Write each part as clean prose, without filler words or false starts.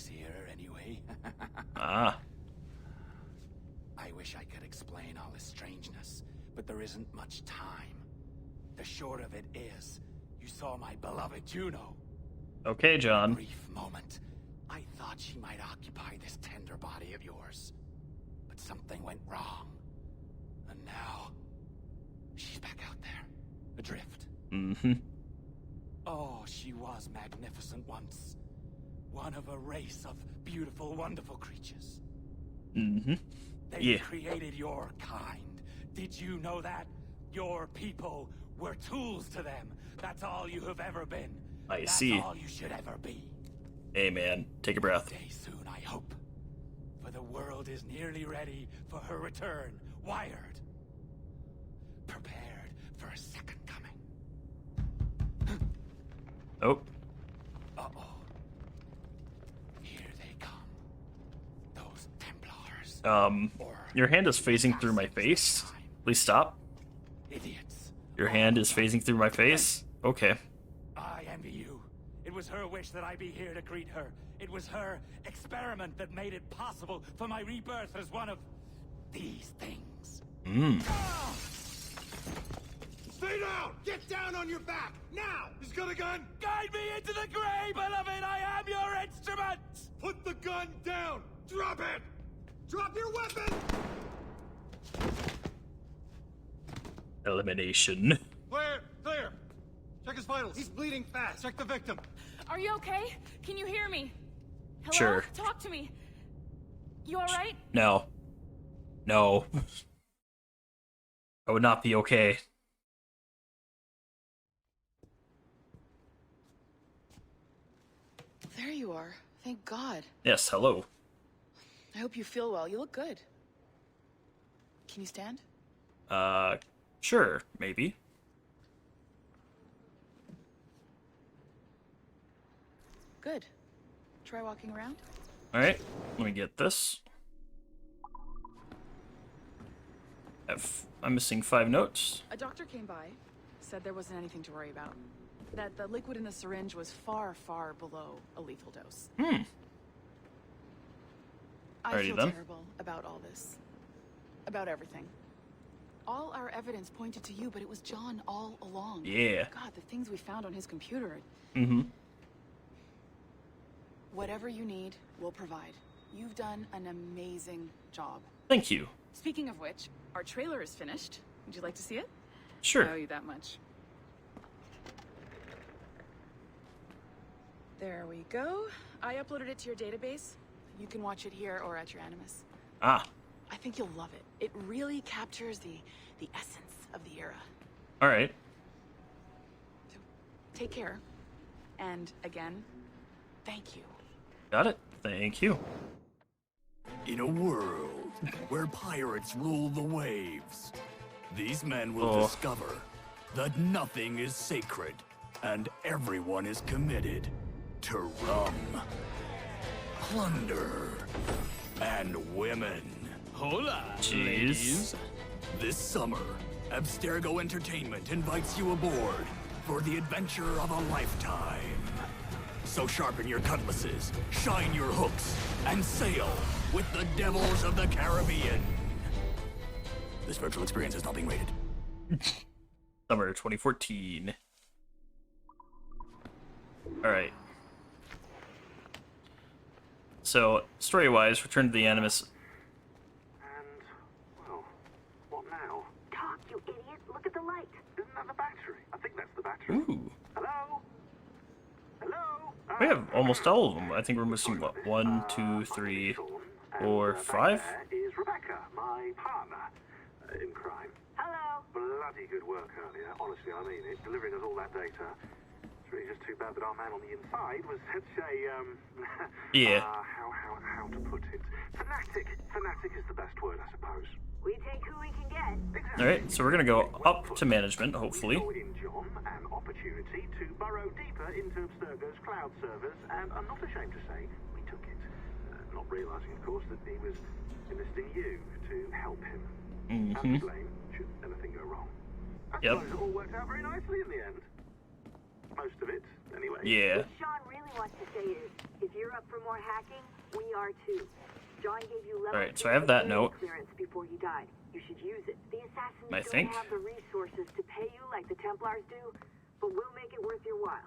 place here, anyway. Ah. I wish I could explain all this strangeness, but there isn't much time. The short of it is, you saw my beloved Juno. Okay, John. A brief moment, I thought she might occupy this tender body of yours. But something went wrong. And now, she's back out there, adrift. Mm-hmm. Oh, she was magnificent once. One of a race of beautiful, wonderful creatures. Mm-hmm. They created your kind. Did you know that? Your people were tools to them. That's all you have ever been. I see. That's all you should ever be. Hey, man. Take a breath. One day soon, I hope. For the world is nearly ready for her return. Wired. Prepared for a second coming. Oh. Uh-oh. Here they come. Those Templars. Your hand is phasing through my face. Please stop. Idiots. Your hand is phasing through my face? Okay. I envy you. It was her wish that I be here to greet her. It was her experiment that made it possible for my rebirth as one of these things. Stay down! Get down on your back! Now! He's got a gun! Guide me into the grave, beloved! I am your instrument! Put the gun down! Drop it! Drop your weapon! Elimination. Clear! Clear! Check his vitals. He's bleeding fast. Check the victim. Are you okay? Can you hear me? Hello? Sure. Talk to me. You alright? No. No. I would not be okay. There you are. Thank God. Yes, hello. I hope you feel well. You look good. Can you stand? Sure, maybe. Good. Try walking around. Alright, let me get this. I'm missing 5 notes. A doctor came by, said there wasn't anything to worry about. That the liquid in the syringe was far, far below a lethal dose. I Alrighty feel then. terrible about all this. About everything. All our evidence pointed to you, but it was John all along. Yeah. God, the things we found on his computer. Mm-hmm. Whatever you need, we'll provide. You've done an amazing job. Thank you. Speaking of which, our trailer is finished. Would you like to see it? Sure. I owe you that much. There we go. I uploaded it to your database. You can watch it here or at your Animus. Ah. I think you'll love it. It really captures the essence of the era. Alright. So, take care. And again, thank you. Got it. Thank you. In a world where pirates rule the waves, these men will discover that nothing is sacred and everyone is committed to rum, plunder, and women. Hola, Jeez. This summer, Abstergo Entertainment invites you aboard for the adventure of a lifetime. So sharpen your cutlasses, shine your hooks, and sail with the devils of the Caribbean. This virtual experience is not being rated. Summer 2014. Alright. So, story-wise, Return to the Animus. And, well, what now? Talk, you idiot. Look at the light. Isn't that the battery? I think that's the battery. Ooh. Hello? Hello? We have almost all of them. I think we're missing, what, 1, 2, 3, 4, 5? There is Rebecca, my partner in crime. Hello. Bloody good work earlier. Honestly, I mean it. Delivering us all that data. It's really just too bad that our man on the inside was such a, Yeah. how to put it? Fanatic. Fanatic is the best word, I suppose. We take who we can get. Exactly. Alright, so we're gonna go up to management, hopefully. We saw in John an opportunity to burrow deeper into Abstergo's cloud servers, and I'm not ashamed to say we took it. Not realizing, of course, that he was enlisting you to help him. And to blame should anything go wrong. I suppose it all worked out very nicely in the end. Most of it, anyway. Yeah. What Sean really wants to say is, if you're up for more hacking, we are too. John gave you level Alright, so I have that note. clearance before you died. You should use it. The assassins I don't think. have the resources to pay you like the Templars do, but we'll make it worth your while.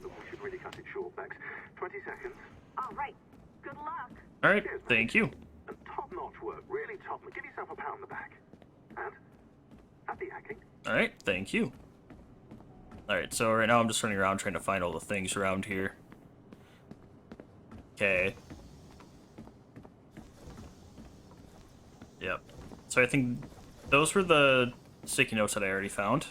Look, we should really cut it short, Bex. 20 seconds. All right. Good luck. Alright, thank you. And top-notch work. Really top. Give yourself a pat on the back. And happy hacking. Alright, thank you. Alright, so right now I'm just running around trying to find all the things around here. Okay. Yep. So I think those were the sticky notes that I already found.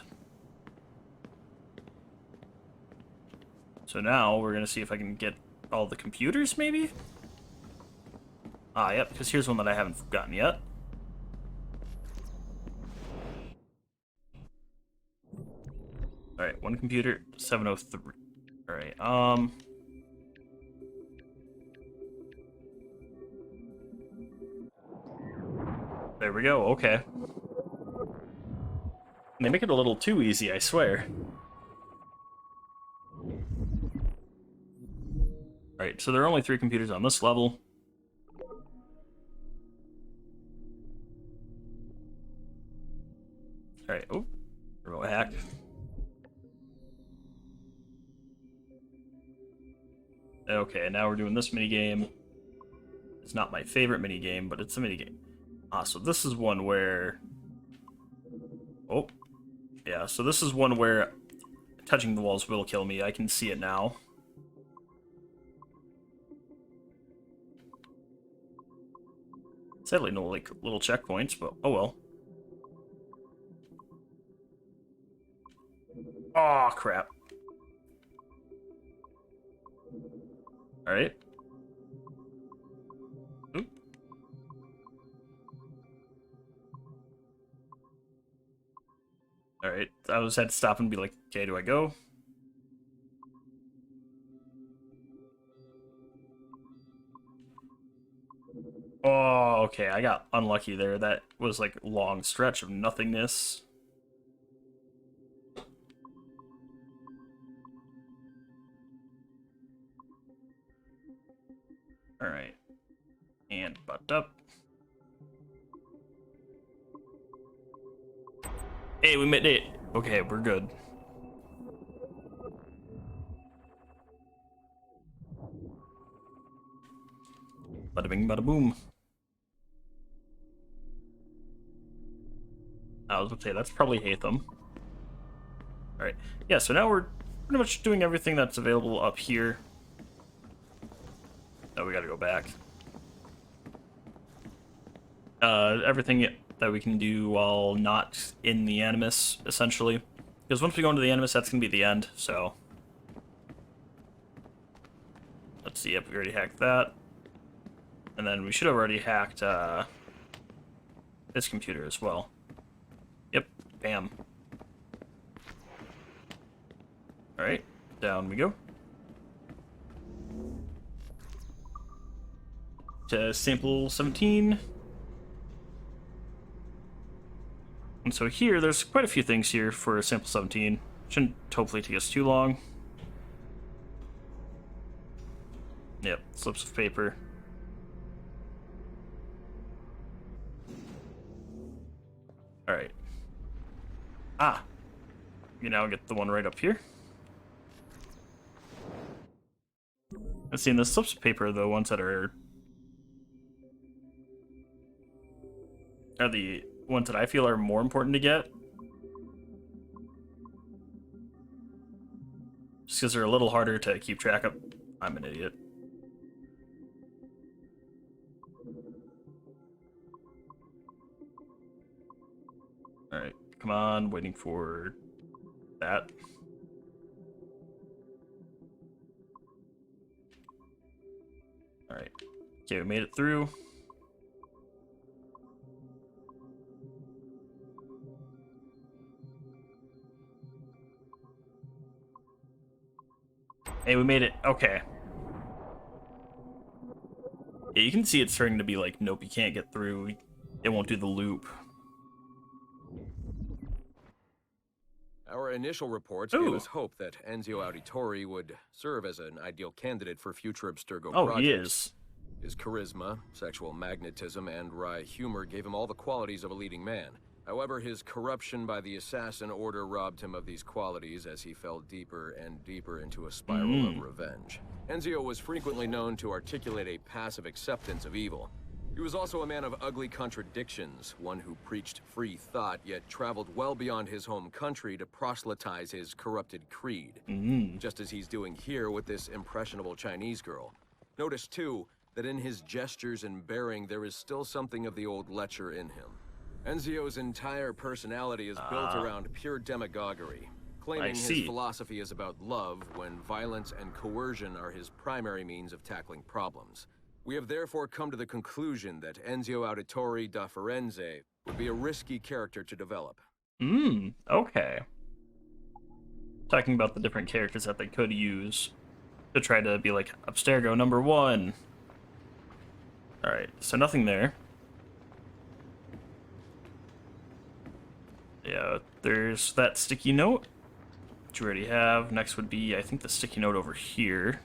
So now we're gonna see if I can get all the computers, maybe? Ah, yep, because here's one that I haven't gotten yet. Alright, one computer, 703. Alright, there we go, okay. They make it a little too easy, I swear. Alright, so there are only 3 computers on this level. Alright, oh, remote hack. Okay, now we're doing this minigame. It's not my favorite minigame, but it's a minigame. Ah, so this is one where... Oh, yeah, so this is one where touching the walls will kill me. I can see it now. Sadly, no, like, little checkpoints, but oh well. Oh crap. Alright. Oop. Alright, I just had to stop and be like, okay, do I go? Oh, okay, I got unlucky there. That was like a long stretch of nothingness. Alright. And butt up. Hey, we made it. Okay, we're good. Bada bing, bada boom. I was gonna say, that's probably Hatham. Alright. Yeah, so now we're pretty much doing everything that's available up here. Oh, we gotta go back. Everything that we can do while not in the Animus, essentially. Because once we go into the Animus, that's gonna be the end, so... Let's see, yep, we already hacked that. And then we should have already hacked, this computer as well. Yep, bam. Alright, down we go. To sample 17. And so here, there's quite a few things here for sample 17. Shouldn't hopefully take us too long. Yep, slips of paper. Alright. Ah! You now get the one right up here. Let's see, in the slips of paper, the ones that are the ones that I feel are more important to get. Just because they're a little harder to keep track of. I'm an idiot. Alright, come on, waiting for that. Alright. Okay, we made it through. Hey, we made it. Okay. Yeah, you can see it's starting to be like, nope, you can't get through. It won't do the loop. Our initial reports gave us hope that Enzio Auditore would serve as an ideal candidate for future Abstergo projects. He is. His charisma, sexual magnetism, and wry humor gave him all the qualities of a leading man. However, his corruption by the Assassin Order robbed him of these qualities as he fell deeper and deeper into a spiral of revenge. Enzio was frequently known to articulate a passive acceptance of evil. He was also a man of ugly contradictions, one who preached free thought, yet traveled well beyond his home country to proselytize his corrupted creed. Just as he's doing here with this impressionable Chinese girl. Notice, too, that in his gestures and bearing there is still something of the old lecher in him. Enzio's entire personality is built around pure demagoguery, claiming his philosophy is about love when violence and coercion are his primary means of tackling problems. We have therefore come to the conclusion that Enzio Auditore da Firenze would be a risky character to develop. Okay. Talking about the different characters that they could use to try to be like Abstergo #1. Alright, so nothing there. Yeah, there's that sticky note, which we already have. Next would be, I think, the sticky note over here.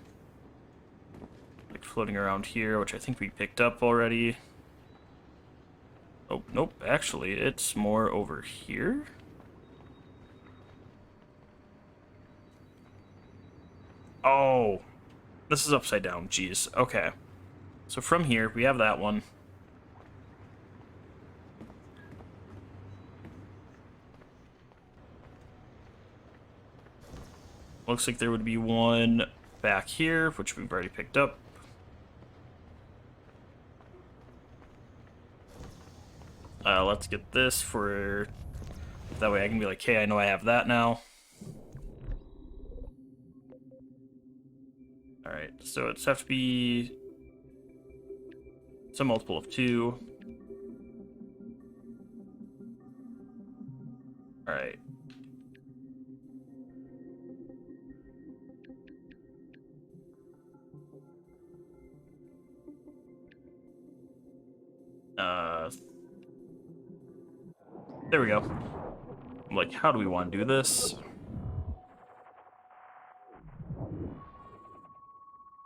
Like floating around here, which I think we picked up already. Oh, nope, actually, it's more over here. Oh, this is upside down, jeez. Okay. So from here, we have that one. Looks like there would be one back here, which we've already picked up. Let's get this for... That way I can be like, hey, I know I have that now. Alright, so it's have to be some multiple of 2. Alright. There we go. I'm like, how do we want to do this?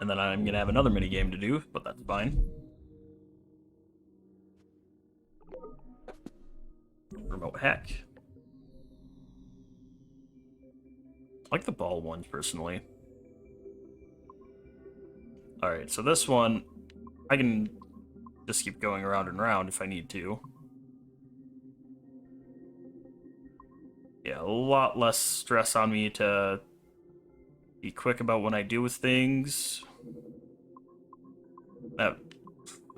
And then I'm gonna have another mini game to do, but that's fine. Remote hack. I like the ball ones personally. Alright, so this one I can just keep going around and around if I need to. Yeah, a lot less stress on me to be quick about when I do with things. That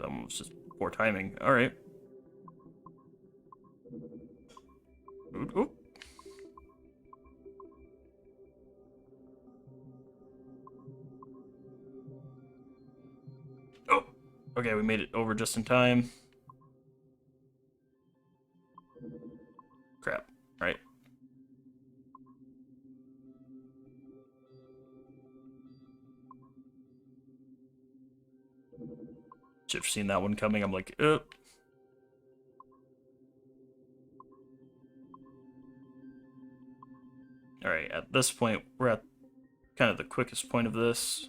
was just poor timing. Alright. Oop. Oh! Okay, we made it over just in time. Crap. Right. Should have seen that one coming. I'm like, Alright, at this point, we're at kind of the quickest point of this.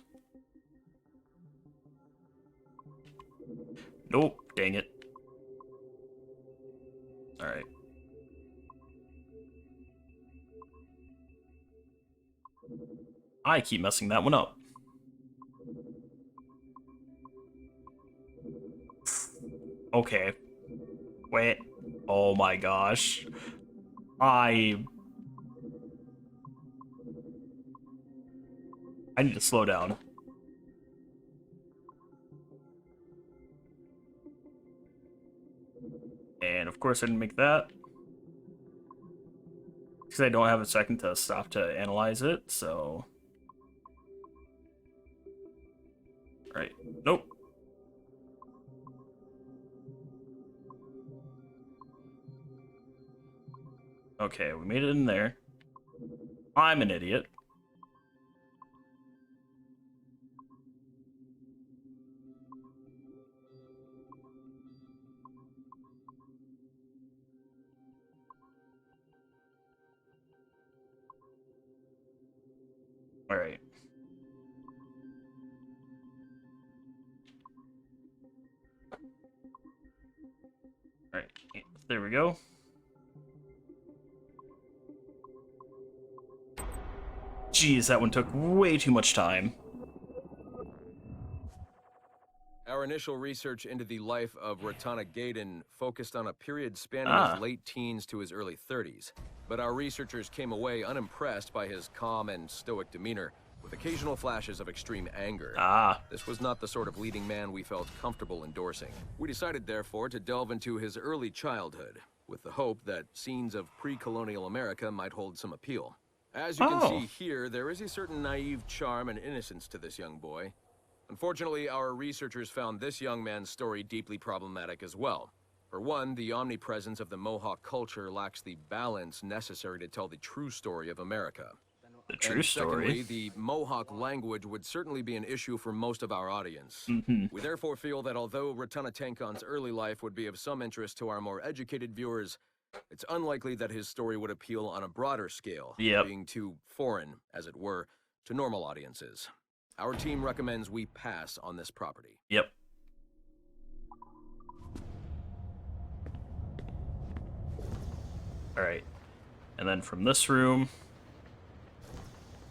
Nope, dang it. Alright. I keep messing that one up. Okay. Wait. Oh my gosh. I need to slow down. And of course I didn't make that. Because I don't have a second to stop to analyze it, so... Right. Nope. Okay, we made it in there. I'm an idiot. Alright. Alright, there we go. Jeez, that one took way too much time. Our initial research into the life of Ratana Gaydon focused on a period spanning his late teens to his early 30s. But our researchers came away unimpressed by his calm and stoic demeanor, with occasional flashes of extreme anger. This was not the sort of leading man we felt comfortable endorsing. We decided, therefore, to delve into his early childhood, with the hope that scenes of pre-colonial America might hold some appeal. As you can see here, there is a certain naive charm and innocence to this young boy. Unfortunately, our researchers found this young man's story deeply problematic as well. For one, the omnipresence of the Mohawk culture lacks the balance necessary to tell the true story of America. The true story? Secondly, the Mohawk language would certainly be an issue for most of our audience. We therefore feel that although Ratana Tenkon's early life would be of some interest to our more educated viewers, it's unlikely that his story would appeal on a broader scale, being too foreign, as it were, to normal audiences. Our team recommends we pass on this property. Yep. Alright. And then from this room,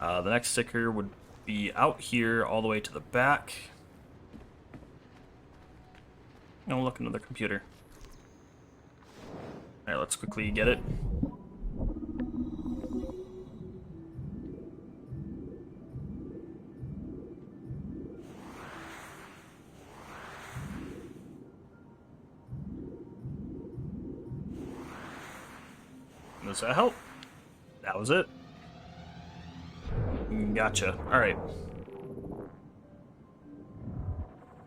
the next sticker would be out here all the way to the back. Oh, look, another computer. Alright, let's quickly get it. Does that help? That was it. Gotcha. Alright.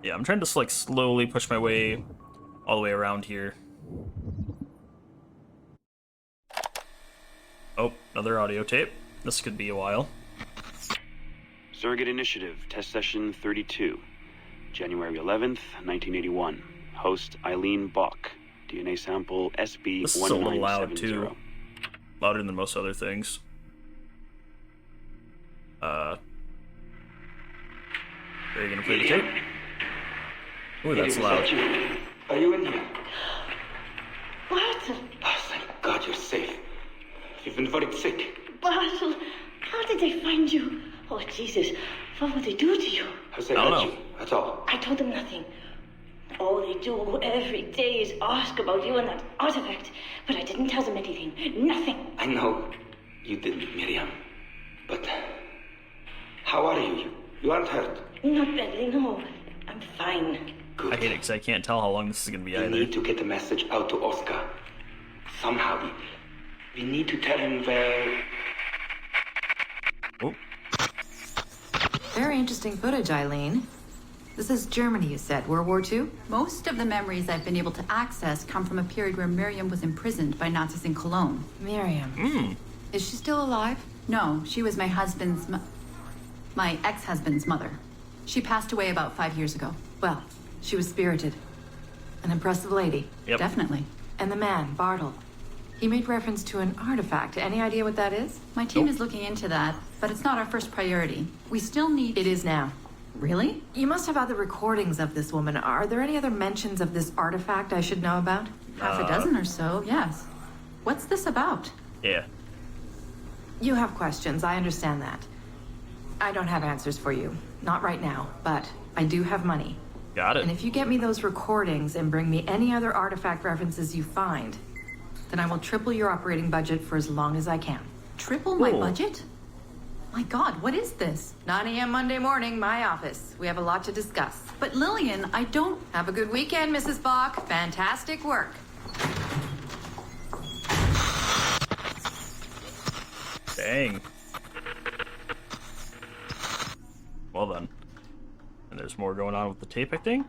Yeah, I'm trying to like slowly push my way all the way around here. Oh, another audio tape. This could be a while. Surrogate Initiative, test session 32. January 11th, 1981. Host Eileen Bach. DNA sample SB1970. This is a little loud too. Louder than most other things. Are you gonna play the tape? Ooh, that's loud. Are you in here? Bartle! Oh, thank God you're safe. You've been very sick. Bartle, how did they find you? Oh, Jesus, what would they do to you? Has they hurt you? That's all. I told them nothing. All they do every day is ask about you and that artifact. But I didn't tell them anything. Nothing. I know you didn't, Miriam. But how are you? You aren't hurt. Not badly, no. I'm fine. Good. I hate it because I can't tell how long this is going to be We either. need to get the message out to Oscar. Somehow. We need to tell him where... Oh. Very interesting footage, Eileen. This is Germany, you said. World War II? Most of the memories I've been able to access come from a period where Miriam was imprisoned by Nazis in Cologne. Miriam. Is she still alive? No, she was my my ex-husband's mother. She passed away about 5 years ago. Well, she was spirited. An impressive lady. Yep. Definitely. And the man, Bartle. He made reference to an artifact. Any idea what that is? My team is looking into that, but it's not our first priority. We still need... It is now. Really? You must have other recordings of this woman. Are there any other mentions of this artifact I should know about? Half a dozen or so, yes. What's this about? Yeah. You have questions, I understand that. I don't have answers for you. Not right now, but I do have money. Got it. And if you get me those recordings and bring me any other artifact references you find, then I will triple your operating budget for as long as I can. Triple my budget? My God, what is this? 9 a.m. Monday morning, my office. We have a lot to discuss. But Lillian, I don't... Have a good weekend, Mrs. Bach. Fantastic work. Dang. Well then. And there's more going on with the tape, I think?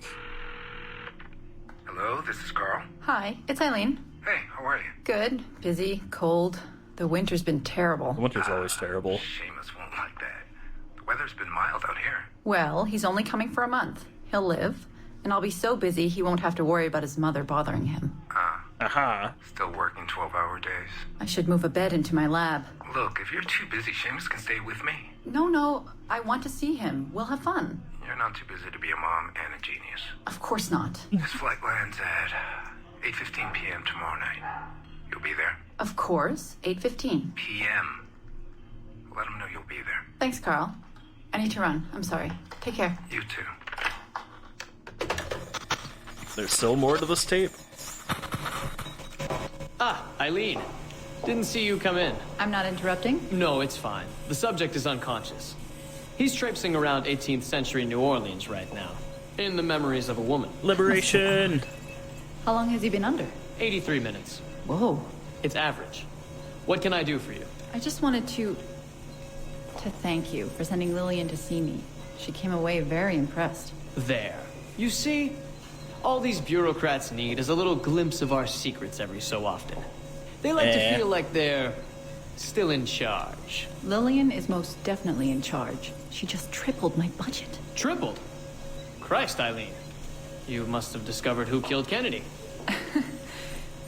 Hello, this is Carl. Hi, it's Eileen. Hey, how are you? Good. Busy, cold. The winter's been terrible. The winter's always terrible. Seamus won't like that. The weather's been mild out here. Well, he's only coming for a month. He'll live, and I'll be so busy he won't have to worry about his mother bothering him. Aha. Still working 12-hour days. I should move a bed into my lab. Look, if you're too busy, Seamus can stay with me. No, I want to see him. We'll have fun. You're not too busy to be a mom and a genius. Of course not. His flight lands at 8:15 p.m. tomorrow night. You'll be there? Of course, 8:15 p.m. Let him know you'll be there. Thanks, Carl. I need to run. I'm sorry. Take care. You too. There's still more to this tape? Ah, Eileen. Didn't see you come in. I'm not interrupting? No, it's fine. The subject is unconscious. He's traipsing around 18th century New Orleans right now, in the memories of a woman. Liberation! How long has he been under? 83 minutes. Whoa. It's average. What can I do for you? I just wanted to thank you for sending Lillian to see me. She came away very impressed. There. You see, all these bureaucrats need is a little glimpse of our secrets every so often. They like to feel like they're still in charge. Lillian is most definitely in charge. She just tripled my budget. Tripled? Christ, Eileen. You must have discovered who killed Kennedy.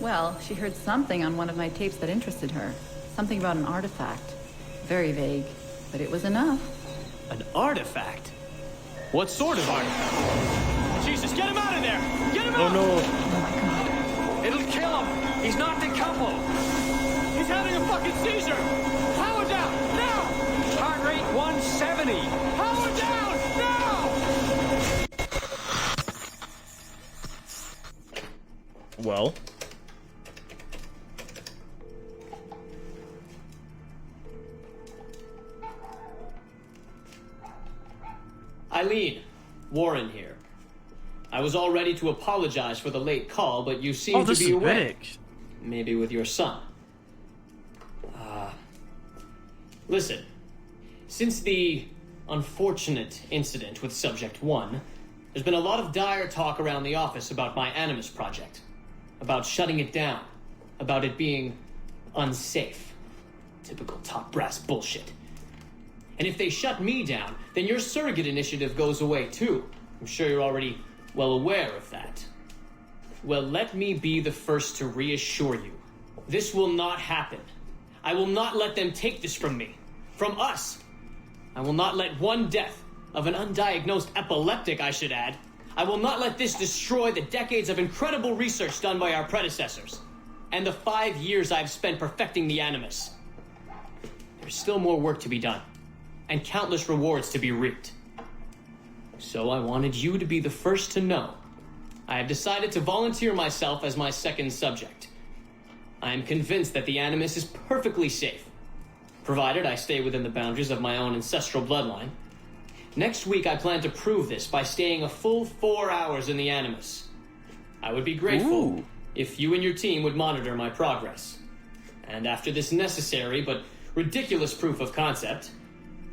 Well, she heard something on one of my tapes that interested her. Something about an artifact. Very vague, but it was enough. An artifact? What sort of artifact? Jesus, get him out of there! Get him out! Oh no. It'll kill him! He's not decoupled! He's having a fucking seizure! Power down! Now! Heart rate 170! Power down! Now! Well. Eileen, Warren here. I was all ready to apologize for the late call, but you seem to be away. Maybe with your son. Listen, since the unfortunate incident with Subject 1, there's been a lot of dire talk around the office about my Animus project. About shutting it down. About it being unsafe. Typical top brass bullshit. And if they shut me down, then your surrogate initiative goes away too. I'm sure you're already well aware of that. Well, let me be the first to reassure you. This will not happen. I will not let them take this from me. From us. I will not let one death of an undiagnosed epileptic, I should add. I will not let this destroy the decades of incredible research done by our predecessors. And the 5 years I've spent perfecting the Animus. There's still more work to be done. And countless rewards to be reaped. So I wanted you to be the first to know. I have decided to volunteer myself as my second subject. I am convinced that the Animus is perfectly safe, provided I stay within the boundaries of my own ancestral bloodline. Next week I plan to prove this by staying a full 4 hours in the Animus. I would be grateful if you and your team would monitor my progress. And after this necessary but ridiculous proof of concept,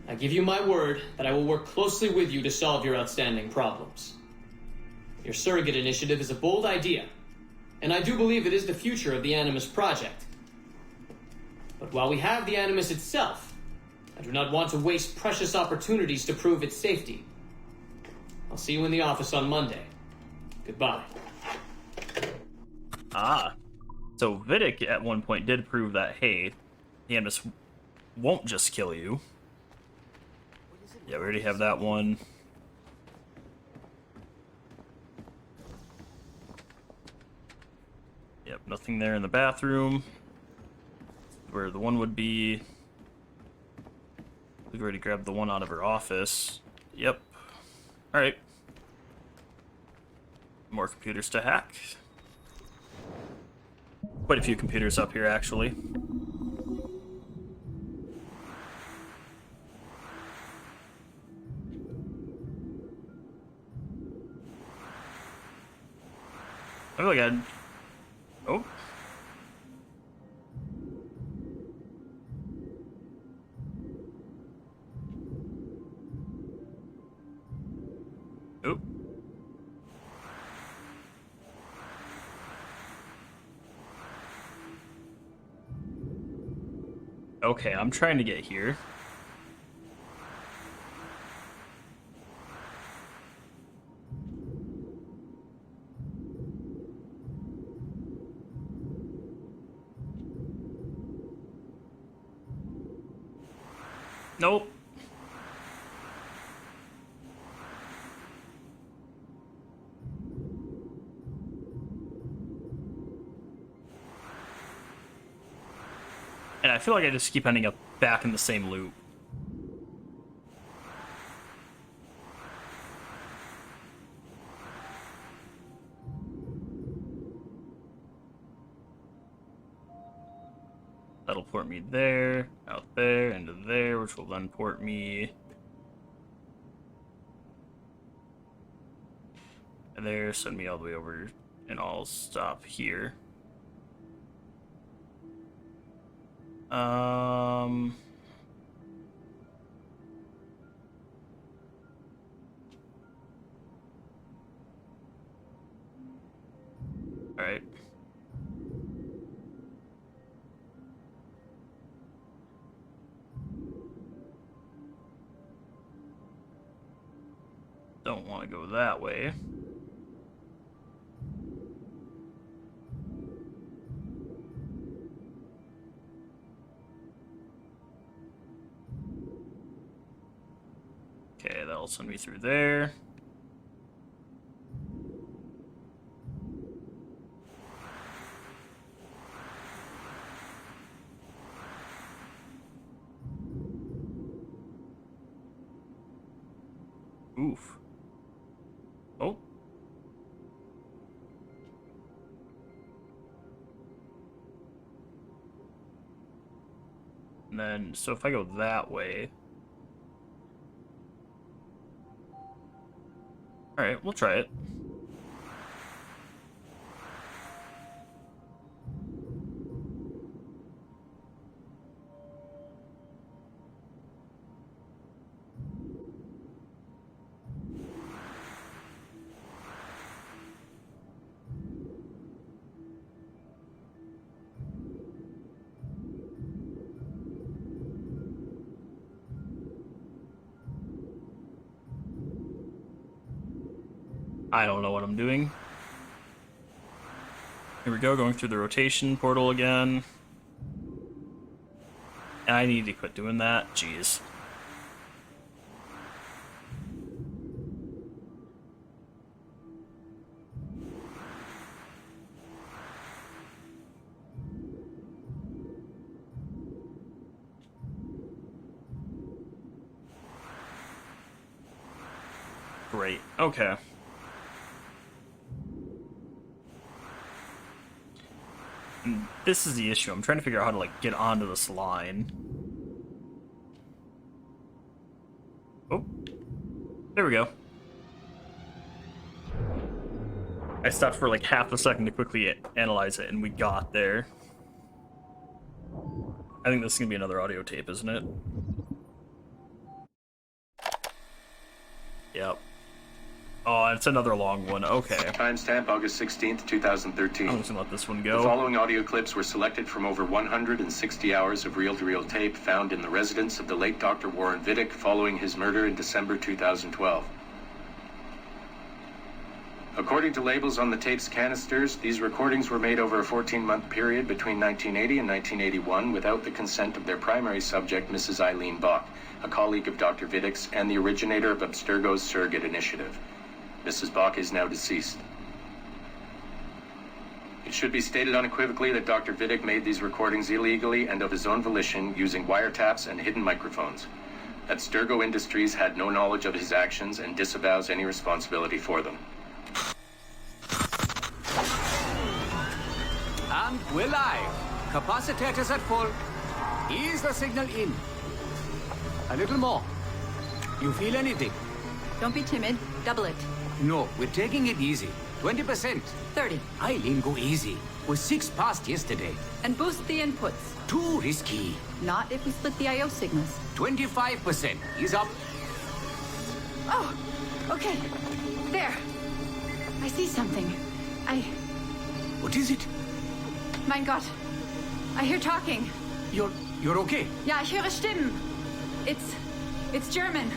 I give you my word that I will work closely with you to solve your outstanding problems. Your surrogate initiative is a bold idea, and I do believe it is the future of the Animus project. But while we have the Animus itself, I do not want to waste precious opportunities to prove its safety. I'll see you in the office on Monday. Goodbye. So Vidic at one point did prove that, hey, the Animus won't just kill you. Yeah, we already have that one. Yep, nothing there in the bathroom. Where the one would be... We've already grabbed the one out of her office. Yep. Alright. More computers to hack. Quite a few computers up here, actually. I feel like I'd... Oh. Oh. Okay, I'm trying to get here. Nope. And I feel like I just keep ending up back in the same loop. That'll port me there, out there, into there, which will then port me there, send me all the way over, and I'll stop here. Alright. Don't want to go that way. Okay, that'll send me through there. Oof. Oh. And then, so if I go that way... Alright, we'll try it. I don't know what I'm doing. Here we go, going through the rotation portal again. I need to quit doing that. Jeez. Great. Okay. And this is the issue. I'm trying to figure out how to, like, get onto this line. Oh. There we go. I stopped for, like, half a second to quickly analyze it, and we got there. I think this is going to be another audio tape, isn't it? Yep. Oh, it's another long one. Okay. Timestamp August 16th, 2013. I'm just gonna let this one go. The following audio clips were selected from over 160 hours of reel-to-reel tape found in the residence of the late Dr. Warren Vidic following his murder in December 2012. According to labels on the tape's canisters, these recordings were made over a 14-month period between 1980 and 1981 without the consent of their primary subject, Mrs. Eileen Bach, a colleague of Dr. Vidic's and the originator of Abstergo's surrogate initiative. Mrs. Bach is now deceased. It should be stated unequivocally that Dr. Vidic made these recordings illegally and of his own volition using wiretaps and hidden microphones. Abstergo Industries had no knowledge of his actions and disavows any responsibility for them. And we're live. Capacitors at full. Ease the signal in. A little more. You feel anything? Don't be timid. Double it. No, we're taking it easy. 20%. 30. Eileen, go easy. We're 6 past yesterday. And boost the inputs. Too risky. Not if we split the I/O signals. 25%. Ease up. Oh, okay. There. I see something. What is it? Mein Gott. I hear talking. You're okay? Ja, ich höre Stimmen. It's German.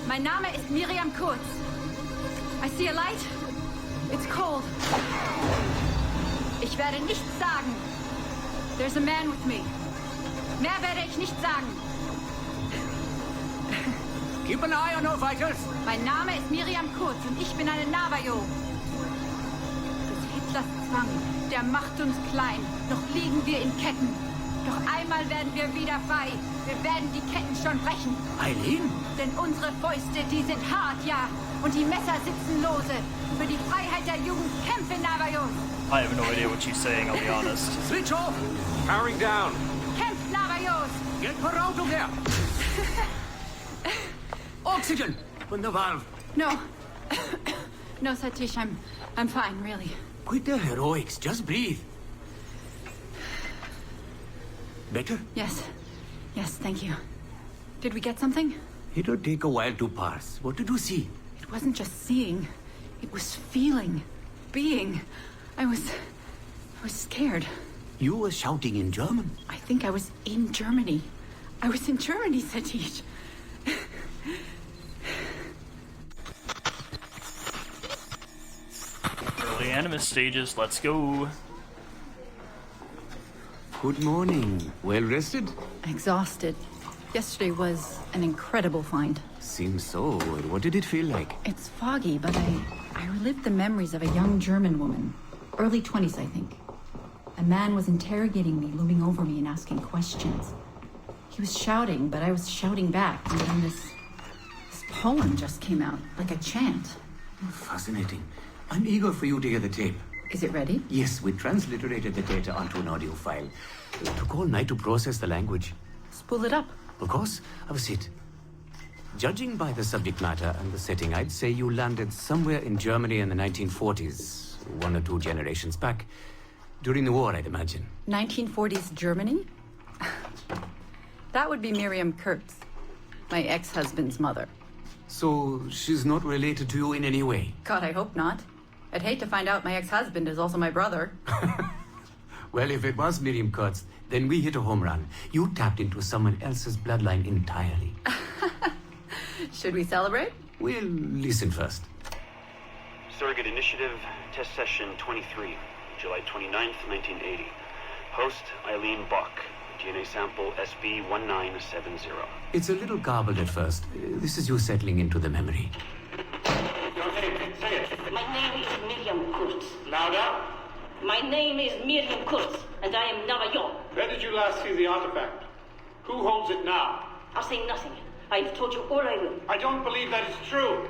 Mein Name ist Miriam Kurz. I see a light. It's cold. Ich werde nichts sagen. There's a man with me. Mehr werde ich nicht sagen. Keep an eye on our vitals. Mein Name ist Miriam Kurz und ich bin eine Navajo. Des Hitlers Zwang, der macht uns klein. Noch liegen wir in Ketten. Doch einmal werden wir wieder frei. Wir werden die Ketten schon brechen. Eileen? Denn unsere Fäuste, die sind hart, ja. Und die Messer sitzen lose. Für die Freiheit der Jugend kämpfe, Navajos. I have no idea what she's saying, I'll be honest. Switch off! Powering down. Kämpft, Navajos. Get Peralto there! Oxygen! On the valve. No. No, Satish, I'm fine, really. Quit the heroics. Just breathe. Better? Yes. Yes, thank you. Did we get something? It'll take a while to parse. What did you see? It wasn't just seeing. It was feeling. Being. I was scared. You were shouting in German. I think I was in Germany. I was in Germany, Satish. Early Animus stages, let's go. Good morning. Well rested? Exhausted. Yesterday was an incredible find. Seems so. What did it feel like? It's foggy, but I relived the memories of a young German woman. Early 20s, I think. A man was interrogating me, looming over me and asking questions. He was shouting, but I was shouting back, and then this poem just came out, like a chant. Fascinating. I'm eager for you to hear the tape. Is it ready? Yes, we transliterated the data onto an audio file. It took all night to process the language. Spool it up. Of course. Have a seat. Judging by the subject matter and the setting, I'd say you landed somewhere in Germany in the 1940s, 1 or 2 generations back. During the war, I'd imagine. 1940s Germany? That would be Miriam Kurtz, my ex-husband's mother. So she's not related to you in any way? God, I hope not. I'd hate to find out my ex-husband is also my brother. Well, if it was Miriam Kurtz, then we hit a home run. You tapped into someone else's bloodline entirely. Should we celebrate? We'll listen first. Surrogate Initiative, Test Session 23, July 29th, 1980. Host, Eileen Bach. DNA sample SB1970. It's a little garbled at first. This is you settling into the memory. Say it. My name is Miriam Kurtz. Louder. My name is Miriam Kurtz, and I am Navajo. Where did you last see the artifact? Who holds it now? I'll say nothing. I've told you all I will. I don't believe that is true.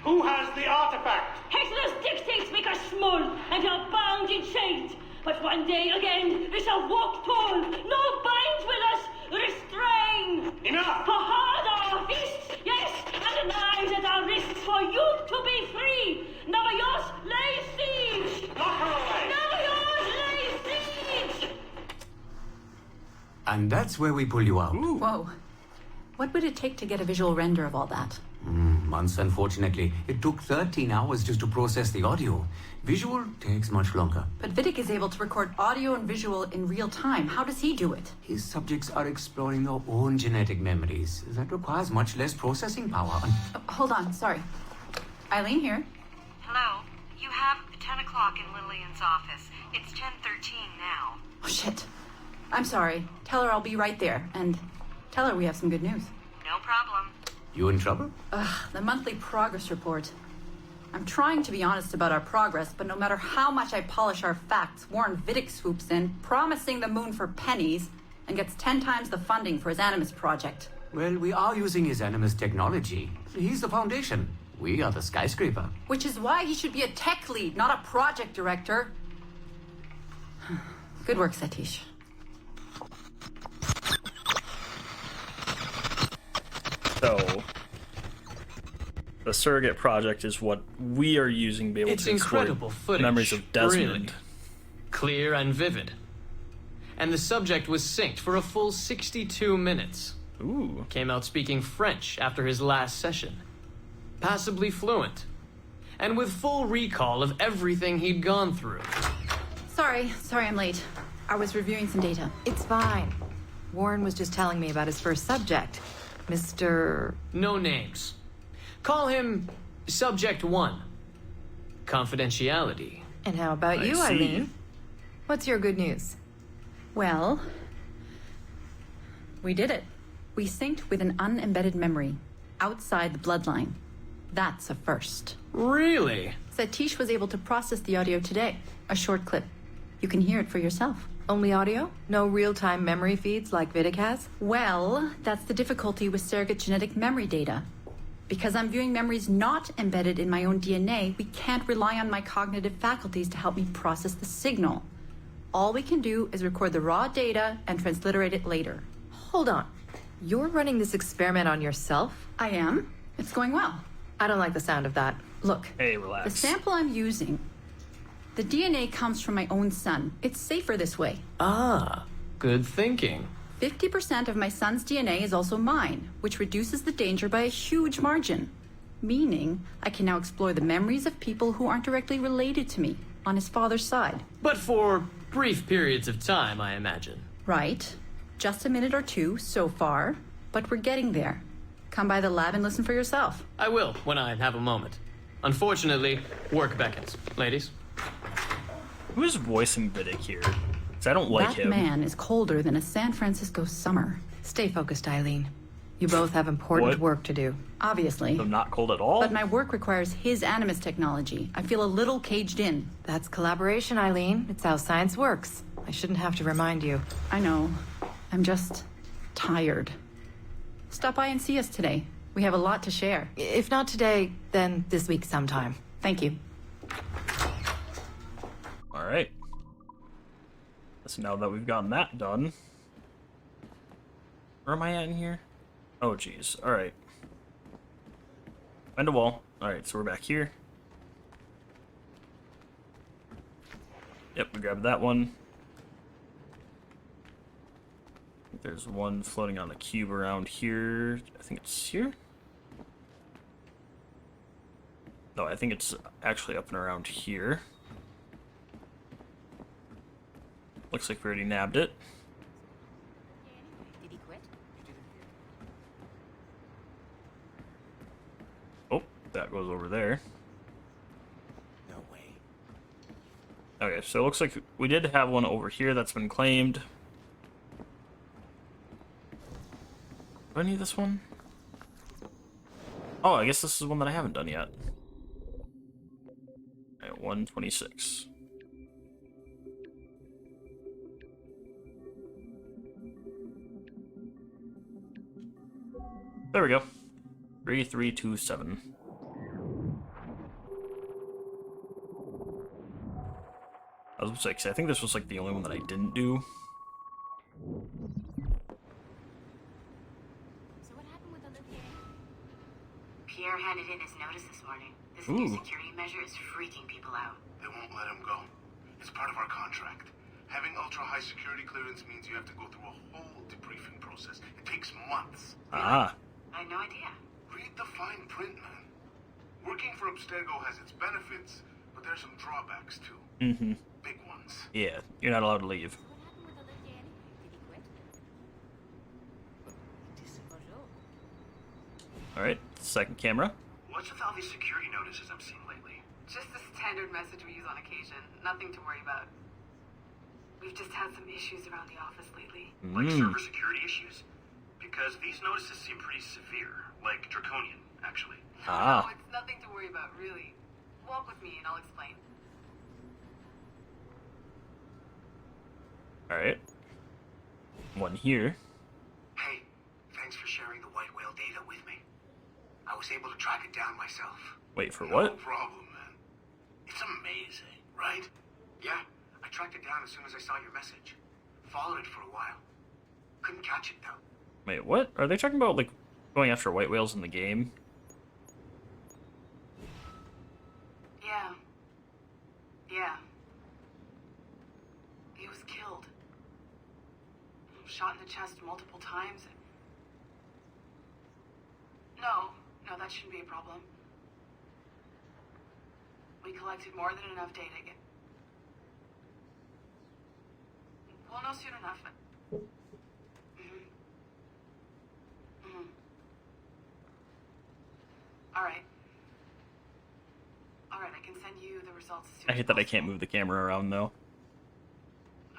Who has the artifact? Heckler's dictates make us small, and we are bound in chains. But one day again, we shall walk tall. No binds will us restrain. Enough! For hard our fists, yes, and the knives at our wrists for you to be free. Navajos lay siege. Lock her away. Navajos lay siege. And that's where we pull you out. Ooh. Whoa. What would it take to get a visual render of all that? Months, unfortunately. It took 13 hours just to process the audio. Visual takes much longer. But Vidic is able to record audio and visual in real time. How does he do it? His subjects are exploring their own genetic memories. That requires much less processing power. Hold on, sorry. Eileen here. Hello. You have 10 o'clock in Lillian's office. It's 10:13 now. Oh, shit. I'm sorry. Tell her I'll be right there. And tell her we have some good news. No problem. You in trouble? The monthly progress report. I'm trying to be honest about our progress, but no matter how much I polish our facts, Warren Vidic swoops in, promising the moon for pennies, and gets 10 times the funding for his Animus project. Well, we are using his Animus technology. He's the foundation. We are the skyscraper. Which is why he should be a tech lead, not a project director. Good work, Satish. So, the surrogate project is what we are using to be able It's to explore incredible footage. memories of Desmond. Really. Clear and vivid. And the subject was synced for a full 62 minutes. Ooh. Came out speaking French after his last session. Passably fluent. And with full recall of everything he'd gone through. Sorry I'm late. I was reviewing some data. It's fine. Warren was just telling me about his first subject. Mr. No names. Call him Subject 1. Confidentiality. And how about you, Eileen? What's your good news? Well, we did it. We synced with an unembedded memory outside the bloodline. That's a first. Really? Satish was able to process the audio today. A short clip. You can hear it for yourself. Only audio? No real-time memory feeds like Vidic has? Well, that's the difficulty with surrogate genetic memory data. Because I'm viewing memories not embedded in my own DNA, we can't rely on my cognitive faculties to help me process the signal. All we can do is record the raw data and transliterate it later. Hold on. You're running this experiment on yourself? I am. It's going well. I don't like the sound of that. Look, hey, relax. The sample I'm using, the DNA comes from my own son. It's safer this way. Ah, good thinking. 50% of my son's DNA is also mine, which reduces the danger by a huge margin. Meaning, I can now explore the memories of people who aren't directly related to me on his father's side. But for brief periods of time, I imagine. Right. Just a minute or two so far, but we're getting there. Come by the lab and listen for yourself. I will, when I have a moment. Unfortunately, work beckons. Ladies? Who is voicing Vidic here? Because I don't like him. That man is colder than a San Francisco summer. Stay focused, Eileen. You both have important work to do. Obviously. I'm not cold at all. But my work requires his animus technology. I feel a little caged in. That's collaboration, Eileen. It's how science works. I shouldn't have to remind you. I know. I'm just tired. Stop by and see us today. We have a lot to share. If not today, then this week sometime. Thank you. All right. So now that we've gotten that done, where am I at in here? Oh, geez. All right. Find a wall. All right, so we're back here. Yep, we grabbed that one. There's one floating on the cube around here. I think it's here. No, I think it's actually up and around here. Looks like we already nabbed it. Did he quit? Oh, that goes over there. No way. Okay, so it looks like we did have one over here that's been claimed. Do I need this one? Oh, I guess this is one that I haven't done yet. Alright, 126. There we go. 3327. I was gonna say, 'cause I think this was like the only one that I didn't do. Pierre handed in his notice this morning. This new security measure is freaking people out. They won't let him go. It's part of our contract. Having ultra-high security clearance means you have to go through a whole debriefing process. It takes months. Ah. I had no idea. Read the fine print, man. Working for Abstergo has its benefits, but there's some drawbacks, too. Mm-hmm. Big ones. Yeah, you're not allowed to leave. Alright, second camera. What's with all these security notices I'm seeing lately? Just the standard message we use on occasion. Nothing to worry about. We've just had some issues around the office lately. Like server security issues? Because these notices seem pretty severe. Like draconian, actually. Ah. No, it's nothing to worry about, really. Walk with me and I'll explain. Alright. One here. Hey, thanks for sharing the white whale data with me. I was able to track it down myself. Wait, for No what? problem, man. It's amazing, right? Yeah, I tracked it down as soon as I saw your message. Followed it for a while. Couldn't catch it, though. Wait, what? Are they talking about, like, going after white whales in the game? Yeah. Yeah. He was killed. Shot in the chest multiple times. No, that shouldn't be a problem. We collected more than enough data to get... We'll know soon enough. Alright, I can send you the results as soon I hate that I can't move the camera around, though.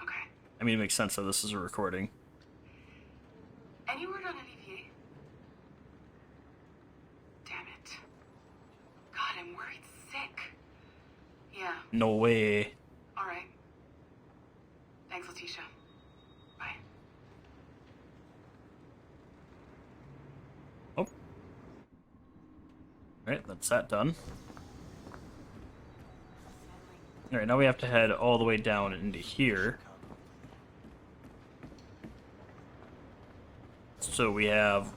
Okay. I mean, it makes sense that this is a recording. Any word on Olivier? Damn it. God, I'm worried sick. Yeah. No way. Alright. Thanks, Letitia. Bye. Oh. Alright, that's that done. Alright, now we have to head all the way down into here. So we have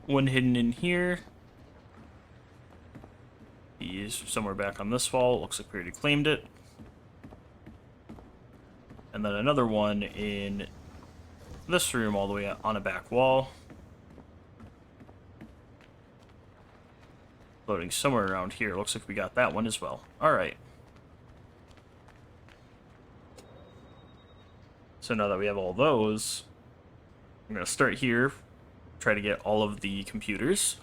one hidden in here. He's somewhere back on this wall. Looks like we already claimed it. And then another one in this room all the way on a back wall. Floating somewhere around here. Looks like we got that one as well. Alright. So now that we have all those, I'm going to start here, try to get all of the computers.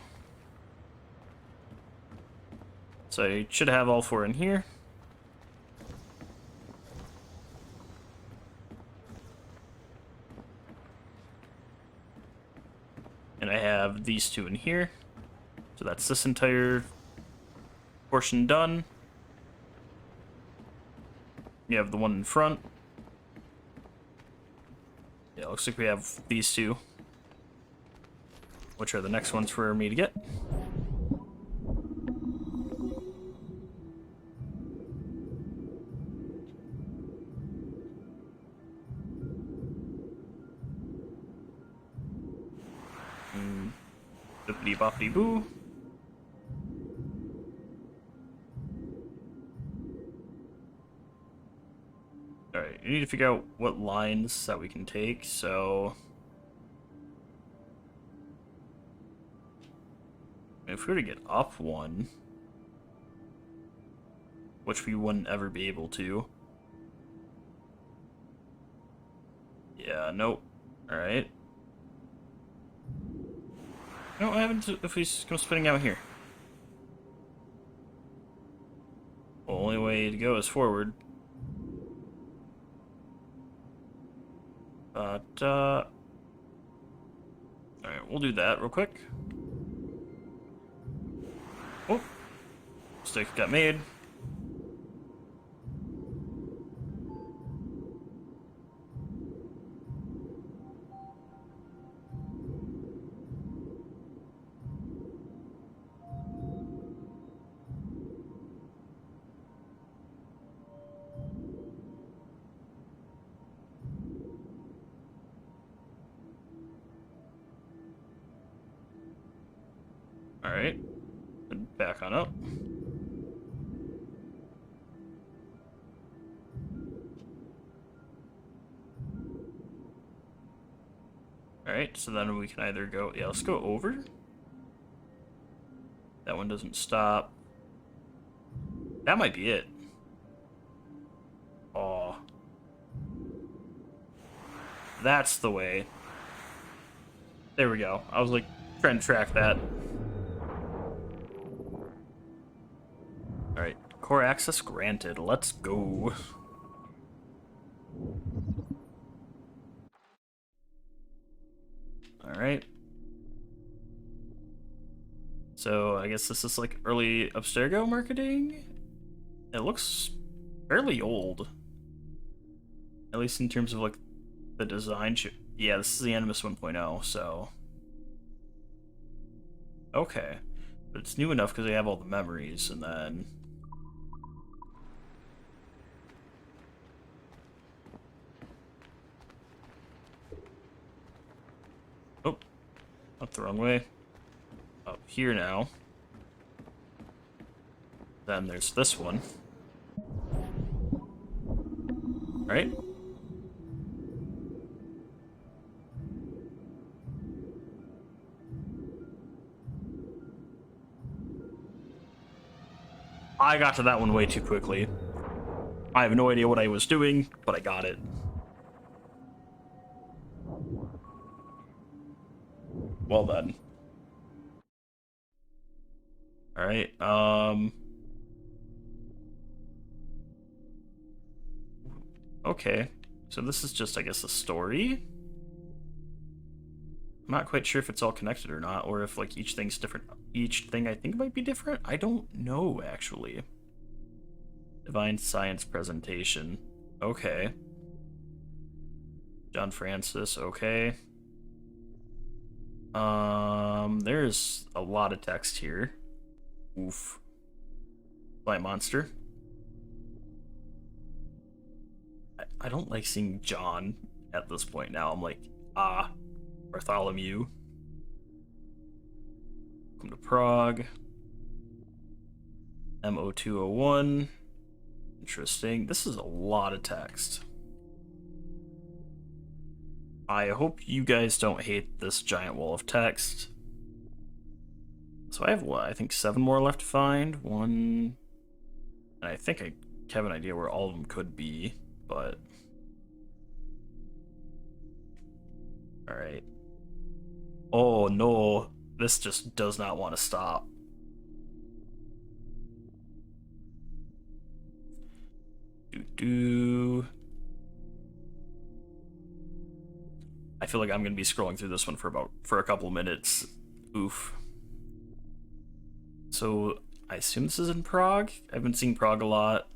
So I should have all 4 in here. And I have these 2 in here. So that's this entire portion done. You have the one in front. Yeah, looks like we have these 2, which are the next ones for me to get. Bippity boppity boo. Alright, we need to figure out what lines that we can take, so if we were to get up one, which we wouldn't ever be able to. Yeah, nope. Alright. No, what happens if we come spinning out here? Well, the only way to go is forward. But, alright, we'll do that real quick. Oh, mistake got made. Alright, back on up. Alright, so then we can either go, yeah, let's go over. That one doesn't stop. That might be it. Aw. That's the way. There we go. I was like trying to track that. Alright, core access granted. Let's go. Alright. So, I guess this is like early Abstergo marketing? It looks fairly old. At least in terms of like the design. Yeah, this is the Animus 1.0, so. Okay. But it's new enough because they have all the memories, and then. Oh, up the wrong way. Up here now. Then there's this one. Right? I got to that one way too quickly. I have no idea what I was doing, but I got it. Well done. Alright, okay. So this is just, I guess, a story? I'm not quite sure if it's all connected or not, or if, like, each thing's different. Each thing I think might be different? I don't know, actually. Divine Science Presentation. Okay. John Francis, okay. There's a lot of text here. Oof. Light monster. I don't like seeing John at this point now. I'm like, Bartholomew. Welcome to Prague. MO201. Interesting. This is a lot of text. I hope you guys don't hate this giant wall of text. So I have, what, I think 7 more left to find. 1... And I think I have an idea where all of them could be, but... Alright. Oh no, this just does not want to stop. I feel like I'm gonna be scrolling through this one for a couple minutes. Oof. So I assume this is in Prague. I've been seeing Prague a lot.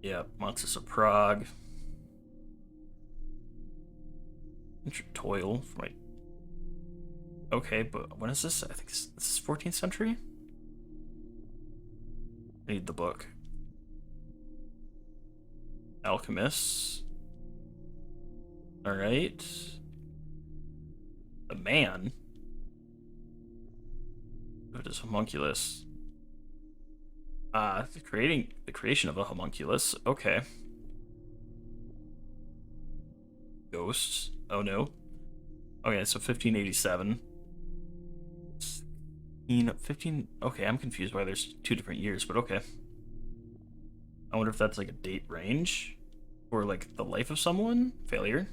Yeah, Monsters of Prague. Toil for my... Okay, but when is this? I think this is 14th century? I need the book. Alchemists. Alright. The man? What is homunculus? The creation of a homunculus. Okay. Ghosts. Oh no. Okay, so 1587. 15. Okay, I'm confused why there's 2 different years, but okay. I wonder if that's like a date range, or like the life of someone. Failure.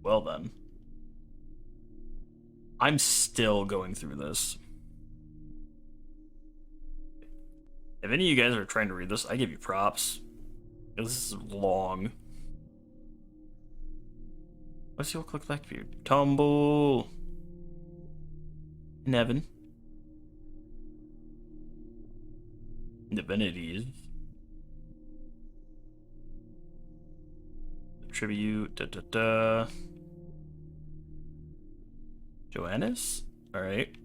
Well then. I'm still going through this. If any of you guys are trying to read this, I give you props. This is long. Let's see what click back view. Tumble. Nevin. Divinities. Tribute. Joannis? Alright.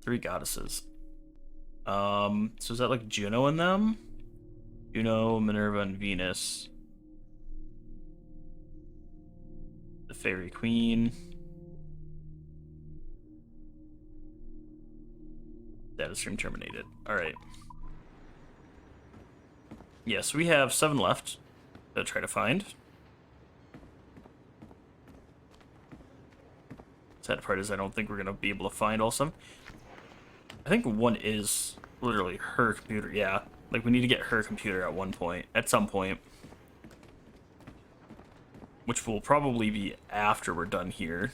3 goddesses. So is that like Juno in them? Juno, Minerva, and Venus. The Fairy Queen. Data stream terminated. Alright. Yes, we have 7 left to try to find. Sad part is I don't think we're going to be able to find all 7. I think one is literally her computer. Yeah, like we need to get her computer at some point. Which will probably be after we're done here.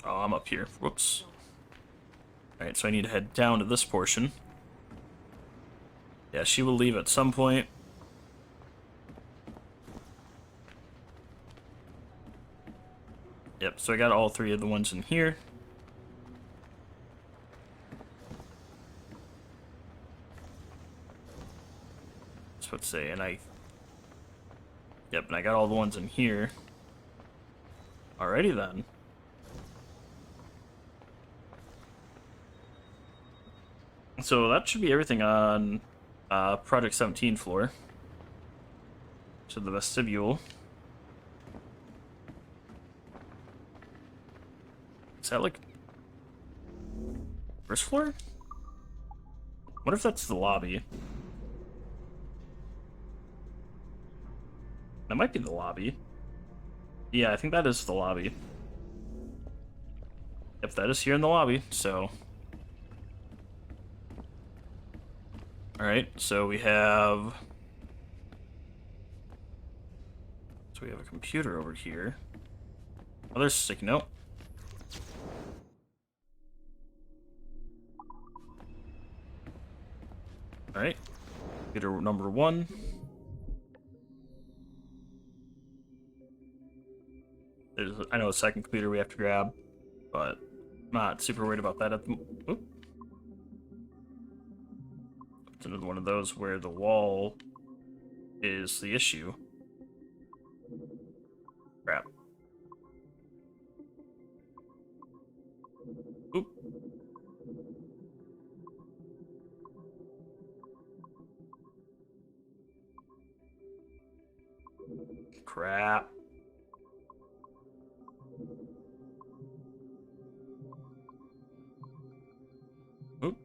Oh, I'm up here. Whoops. Alright, so I need to head down to this portion. Yeah, she will leave at some point. Yep, so I got all 3 of the ones in here. That's what to say, and I... Yep, and I got all the ones in here. Alrighty then. So that should be everything on Project 17 floor. So the vestibule. Is that like first floor? What if that's the lobby? That might be the lobby. Yeah, I think that is the lobby. Yep, that is here in the lobby, so... Alright, so we have... So we have a computer over here. Oh, there's a sticky note. Alright, computer number 1. There's, I know, a second computer we have to grab, but I'm not super worried about that at the... Oop. It's another one of those where the wall is the issue. Crap. Oop. Crap. Oop.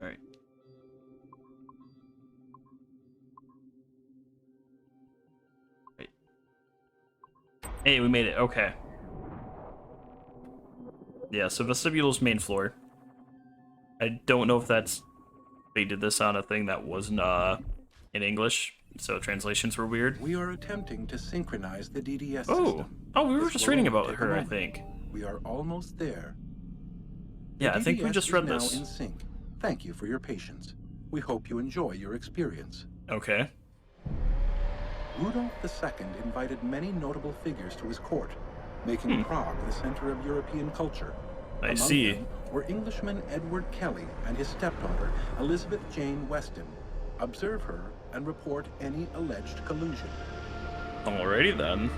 All right. Right. Hey, we made it. Okay. Yeah, so vestibul's main floor. I don't know if that's... They did this on a thing that wasn't in English, so translations were weird. We are attempting to synchronize the DDS Oh. system. Oh, we were This just will reading only about take a her, I moment. think. We are almost there. Yeah, The I think we DDS just is read now this. in sync. Thank you for your patience. We hope you enjoy your experience. Okay. Rudolf II invited many notable figures to his court, making Prague the center of European culture. I Among see. them were Englishman Edward Kelly and his stepdaughter, Elizabeth Jane Weston. Observe her and report any alleged collusion. Alrighty then.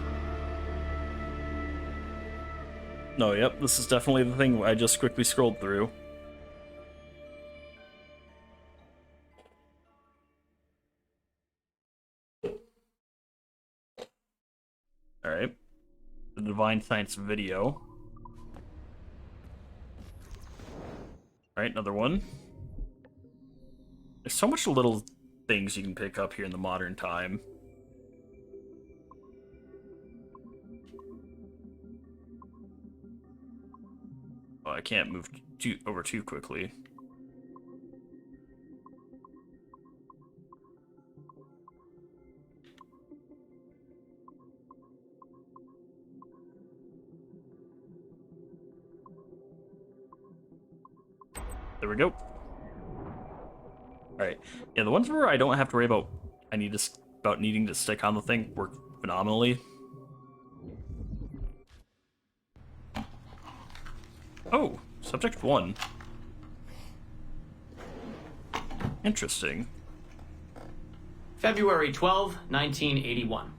No, yep, this is definitely the thing I just quickly scrolled through. Alright. The Divine Science video. Alright, another one. There's so much little things you can pick up here in the modern time. Oh, I can't move over too quickly. There we go. Alright. Yeah, the ones where I don't have to worry about about needing to stick on the thing work phenomenally. Oh, subject 1. Interesting. February 12, 1981.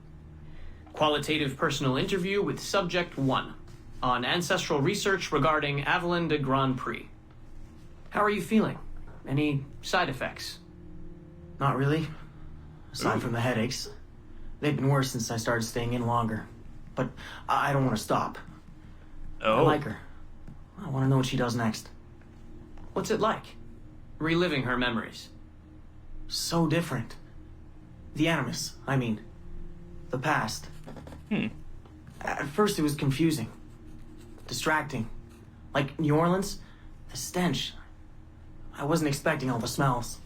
Qualitative personal interview with subject 1 on ancestral research regarding Avalon de Grand Prix. How are you feeling? Any side effects? Not really. Aside from the headaches. They've been worse since I started staying in longer. But I don't want to stop. I like her. I want to know what she does next. What's it like? Reliving her memories. So different. The Animus, I mean. The past. At first it was confusing. Distracting. Like New Orleans, the stench. I wasn't expecting all the smells.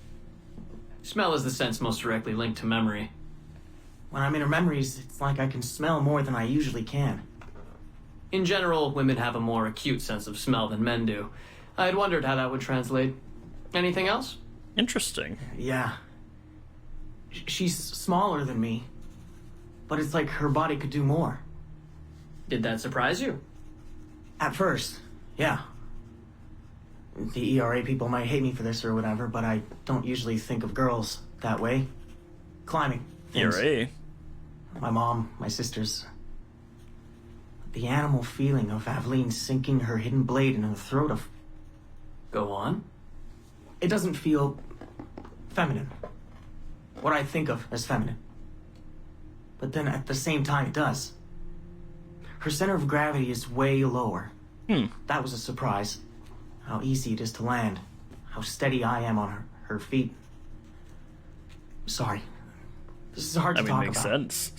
Smell is the sense most directly linked to memory. When I'm in her memories, it's like I can smell more than I usually can. In general, women have a more acute sense of smell than men do. I had wondered how that would translate. Anything else? Interesting. Yeah. She's smaller than me, but it's like her body could do more. Did that surprise you? At first, yeah. The ERA people might hate me for this or whatever, but I don't usually think of girls that way. Climbing. Things. ERA? My mom, my sisters. The animal feeling of Aveline sinking her hidden blade into the throat of... Go on. It doesn't feel feminine. What I think of as feminine. But then at the same time it does. Her center of gravity is way lower. That was a surprise. How easy it is to land. How steady I am on her feet. Sorry. This is hard to talk about. Makes sense.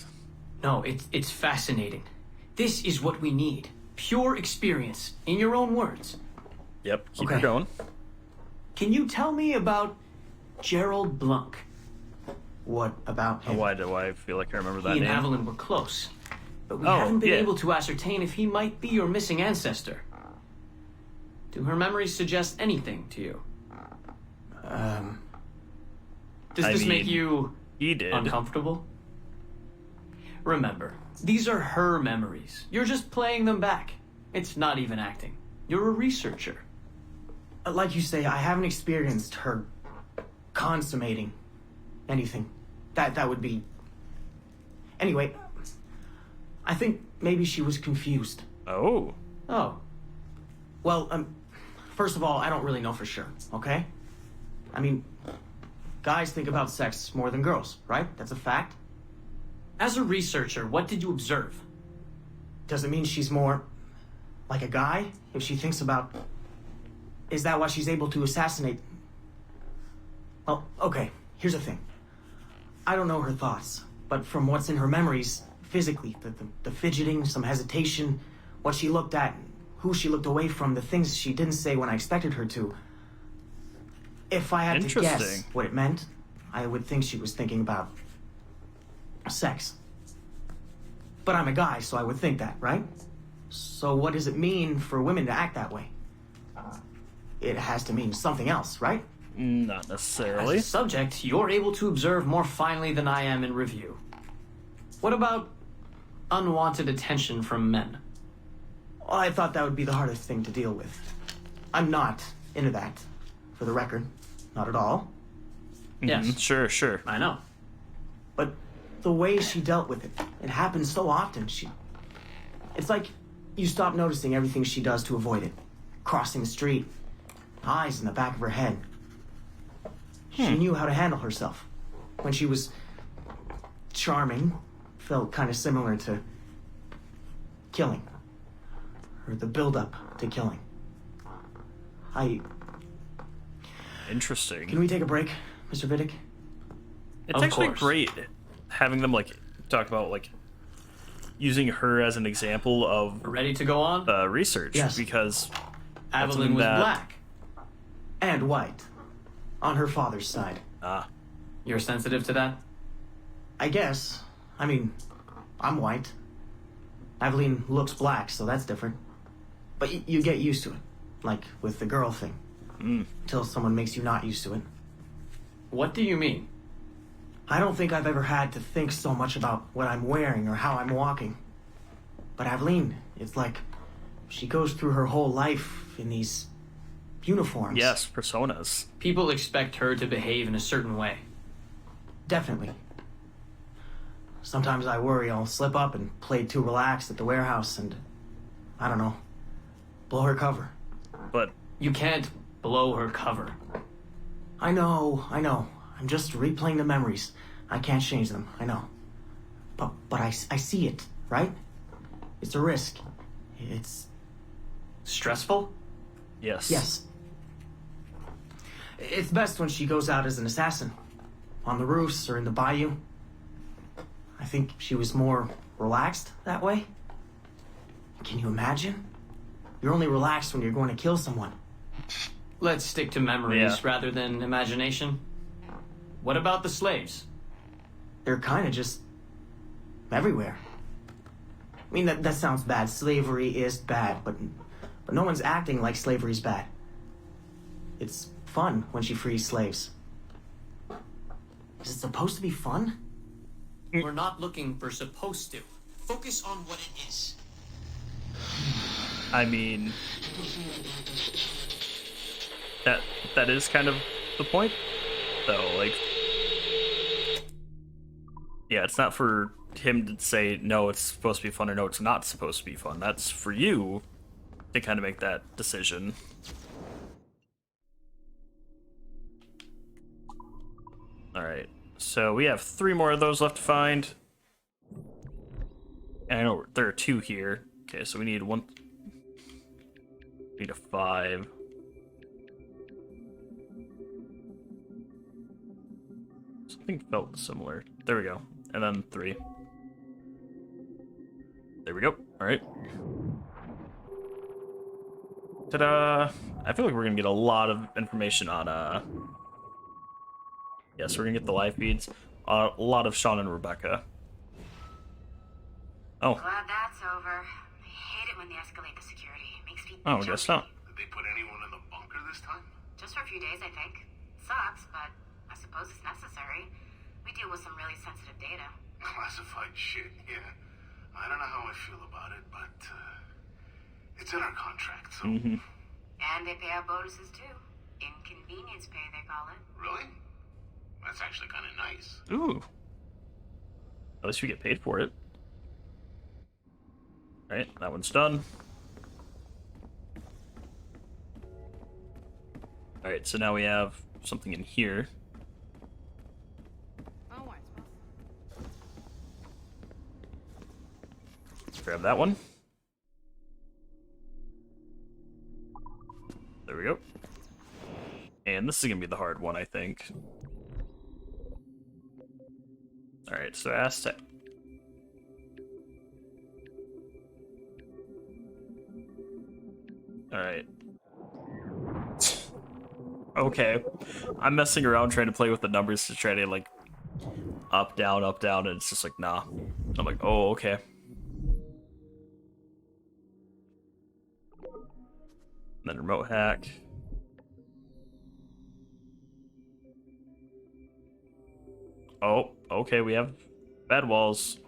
No, it's fascinating. This is what we need. Pure experience, in your own words. Yep, keep it going. Can you tell me about Gerald Blanc? What about him? Why do I feel like I remember that He and name? Avalon were close, but we haven't been yeah. able to ascertain if he might be your missing ancestor. Do her memories suggest anything to you? Does this make you he did. uncomfortable? Remember, these are her memories. You're just playing them back. It's not even acting. You're a researcher. Like you say, I haven't experienced her consummating anything. That would be... Anyway, I think maybe she was confused. Oh. Oh. Well, first of all, I don't really know for sure, okay? I mean, guys think about sex more than girls, right? That's a fact. As a researcher, what did you observe? Does it mean she's more like a guy if she thinks about... Is that why she's able to assassinate? Well, okay, here's the thing. I don't know her thoughts, but from what's in her memories, physically, the fidgeting, some hesitation, what she looked at, who she looked away from, the things she didn't say when I expected her to. If I had to guess what it meant, I would think she was thinking about sex. But I'm a guy, so I would think that, right? So what does it mean for women to act that way? It has to mean something else, right? Not necessarily. As a subject, you're able to observe more finely than I am in review. What about unwanted attention from men? Well, I thought that would be the hardest thing to deal with. I'm not into that, for the record. Not at all. Yes. Sure. I know. But the way she dealt with it, it happens so often. It's like you stop noticing everything she does to avoid it. Crossing the street, eyes in the back of her head. She knew how to handle herself. When she was charming, felt kind of similar to killing. Or the build-up to killing. Interesting. Can we take a break, Mr. Vidic? It's actually great having them, like, talk about, like, using her as an example of... Ready to go on? Research. Yes. Because... Evelyn was black. And white. On her father's side. Ah. You're sensitive to that? I guess. I mean, I'm white. Evelyn looks black, so that's different. But you get used to it. Like with the girl thing. Until someone makes you not used to it. What do you mean? I don't think I've ever had to think so much about what I'm wearing or how I'm walking. But Evelyn, it's like she goes through her whole life in these uniforms. Yes, personas. People expect her to behave in a certain way. Definitely. Sometimes I worry I'll slip up and play too relaxed at the warehouse and, I don't know, blow her cover. But you can't blow her cover. I know. I'm just replaying the memories. I can't change them, I know. But I see it, right? It's a risk. It's... stressful? Yes. Yes. It's best when she goes out as an assassin. On the roofs or in the bayou. I think she was more relaxed that way. Can you imagine? You're only relaxed when you're going to kill someone. Let's stick to memories rather than imagination. What about the slaves? They're kind of just everywhere. I mean, that sounds bad. Slavery is bad, but no one's acting like slavery's bad. It's fun when she frees slaves. Is it supposed to be fun? We're not looking for supposed to. Focus on what it is. I mean... That is kind of the point, though, like... Yeah, it's not for him to say, no, it's supposed to be fun, or no, it's not supposed to be fun. That's for you to kind of make that decision. Alright, so we have 3 more of those left to find. And I know there are 2 here. Okay, so we need 1... We need a 5. Something felt similar. There we go. And then 3. There we go. Alright. Ta-da! I feel like we're gonna get a lot of information on, Yes, we're gonna get the live feeds. A lot of Sean and Rebecca. Oh. Glad that's over. I hate it when they escalate the security. It makes me Oh, I guess not. Did they put anyone in the bunker this time? Just for a few days, I think. Sucks, but I suppose it's necessary. We deal with some really sensitive data. Classified shit, yeah. I don't know how I feel about it, but it's in our contract, so... Mm-hmm. And they pay out bonuses too. Inconvenience pay, they call it. Really? That's actually kind of nice. Ooh. At least we get paid for it. Alright, that one's done. Alright, so now we have something in here. Let's grab that one. There we go. And this is gonna be the hard one, I think. Alright, so Aztec. Alright. Okay. I'm messing around trying to play with the numbers to try to, like, up, down, and it's just like, nah. I'm like, oh, okay. And then remote hack. Oh, okay, we have bad walls.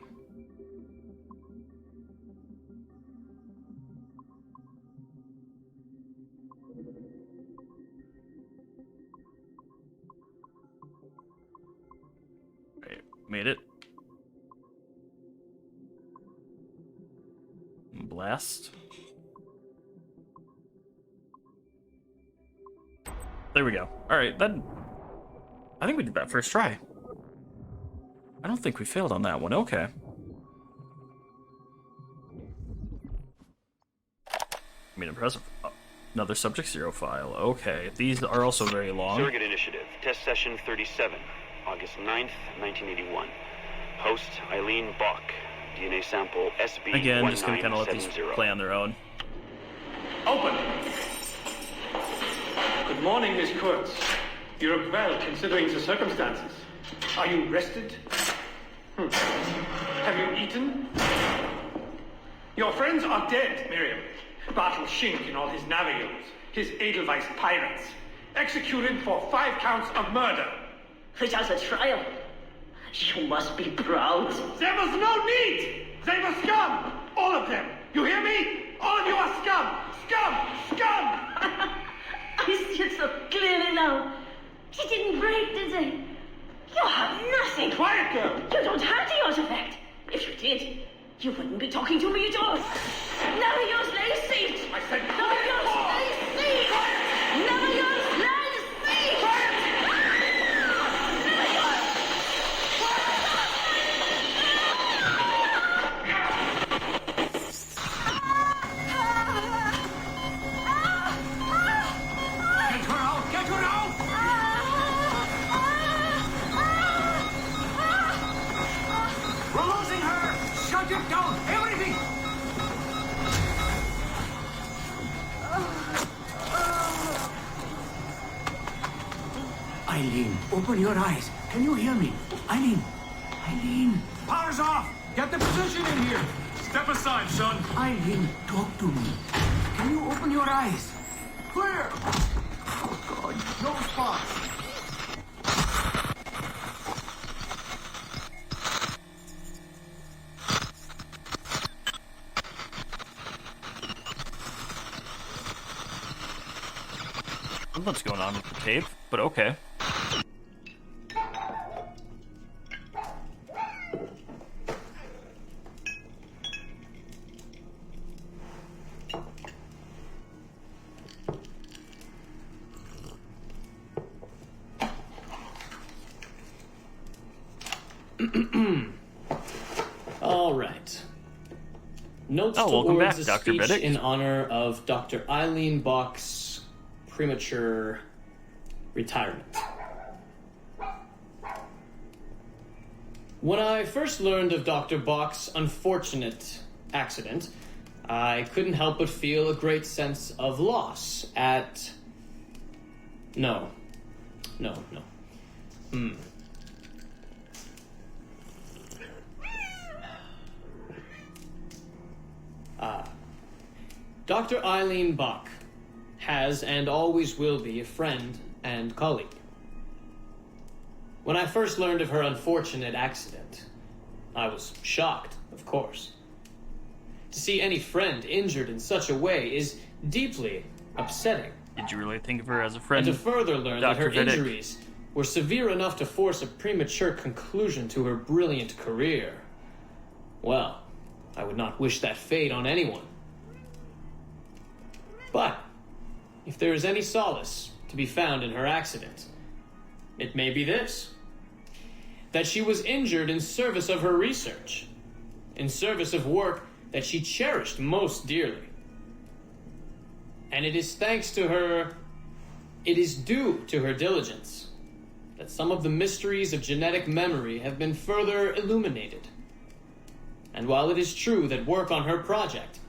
Right, made it. Blast. There we go. Alright, then. I think we did that first try. I don't think we failed on that one. Okay. I mean, impressive. Oh, another Subject 0 file. Okay. These are also very long. Surrogate Initiative. Test Session 37. August 9th, 1981. Host Eileen Bach. DNA sample SB1970. Again, just gonna kind of let these play on their own. Open! Good morning, Miss Kurtz. You look well, considering the circumstances. Are you rested? Have you eaten? Your friends are dead, Miriam. Bartel Schink and all his Navios, his Edelweiss pirates, executed for 5 counts of murder. Without a trial. You must be proud. There was no need! They were scum! All of them! You hear me? All of you are scum! Scum! Scum! I see it so clearly now. He didn't break, did they? You have nothing. Quiet, girl. You don't have the artifact. If you did, you wouldn't be talking to me at all. Never use lazy. I said never use lazy. Never use lazy. Get her out! Get her out! We're losing her! Shut it down! Everything! Eileen, open your eyes. Can you hear me? Eileen! Eileen! Power's off! Get the position in here! Step aside, son! Eileen, talk to me. Can you open your eyes? Clear! Oh, God, no spots! What's going on with the tape? But okay. All right. Notes Oh, towards welcome back, a Dr. speech Biddick. in honor of Dr. Eileen Bach's premature retirement. When I first learned of Dr. Bach's unfortunate accident, I couldn't help but feel a great sense of loss at... No. Dr. Eileen Bach has and always will be a friend and colleague. When I first learned of her unfortunate accident, I was shocked, of course. To see any friend injured in such a way is deeply upsetting. Did you really think of her as a friend? And to further learn that her Dr. Vidic? injuries were severe enough to force a premature conclusion to her brilliant career. Well, I would not wish that fate on anyone. But, if there is any solace to be found in her accident, it may be this: that she was injured in service of her research, in service of work that she cherished most dearly. And it is thanks to her, it is due to her diligence, that some of the mysteries of genetic memory have been further illuminated. And while it is true that work on her project,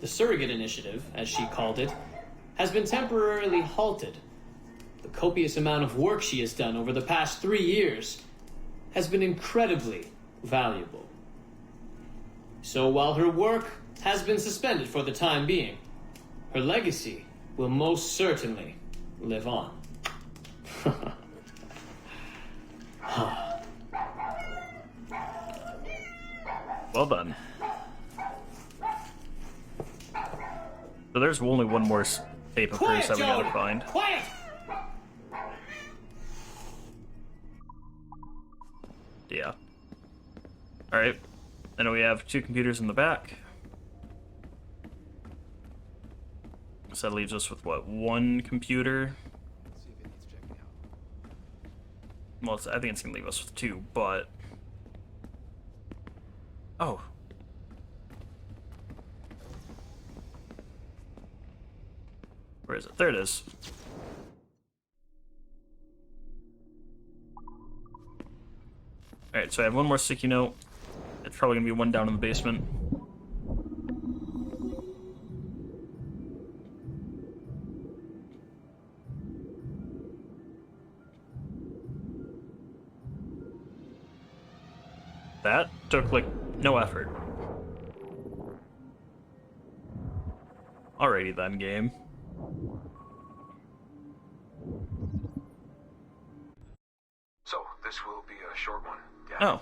the Surrogate Initiative, as she called it, has been temporarily halted, the copious amount of work she has done over the past 3 years has been incredibly valuable. So while her work has been suspended for the time being, her legacy will most certainly live on. Well done. So there's only one more tape of hers that we gotta find. Quiet! Yeah. Alright. And we have 2 computers in the back. So that leaves us with, what, 1 computer? Well, I think it's gonna leave us with 2, but... Oh. Where is it? There it is. Alright, so I have 1 more sticky note. It's probably gonna be 1 down in the basement. That took, like, no effort. Alrighty then, game. So, this will be a short one. Yeah. Oh.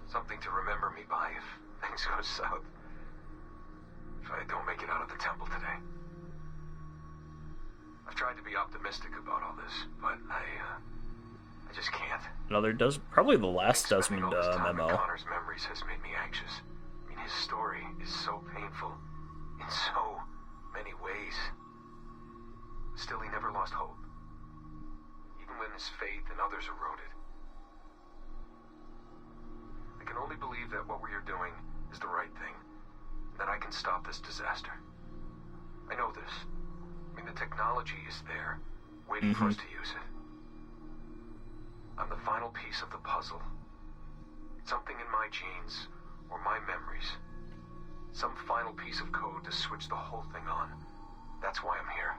Something to remember me by if things go south. If I don't make it out of the temple today. I've tried to be optimistic about all this, but I just can't. Another probably the last Desmond memo. Connor's memories has made me anxious. I mean, his story is so painful in so many ways. Still, he never lost hope, even when his faith in others eroded. I can only believe that what we are doing is the right thing, and that I can stop this disaster. I know this. I mean, the technology is there, waiting for us to use it. I'm the final piece of the puzzle. Something in my genes, or my memories. Some final piece of code to switch the whole thing on. That's why I'm here.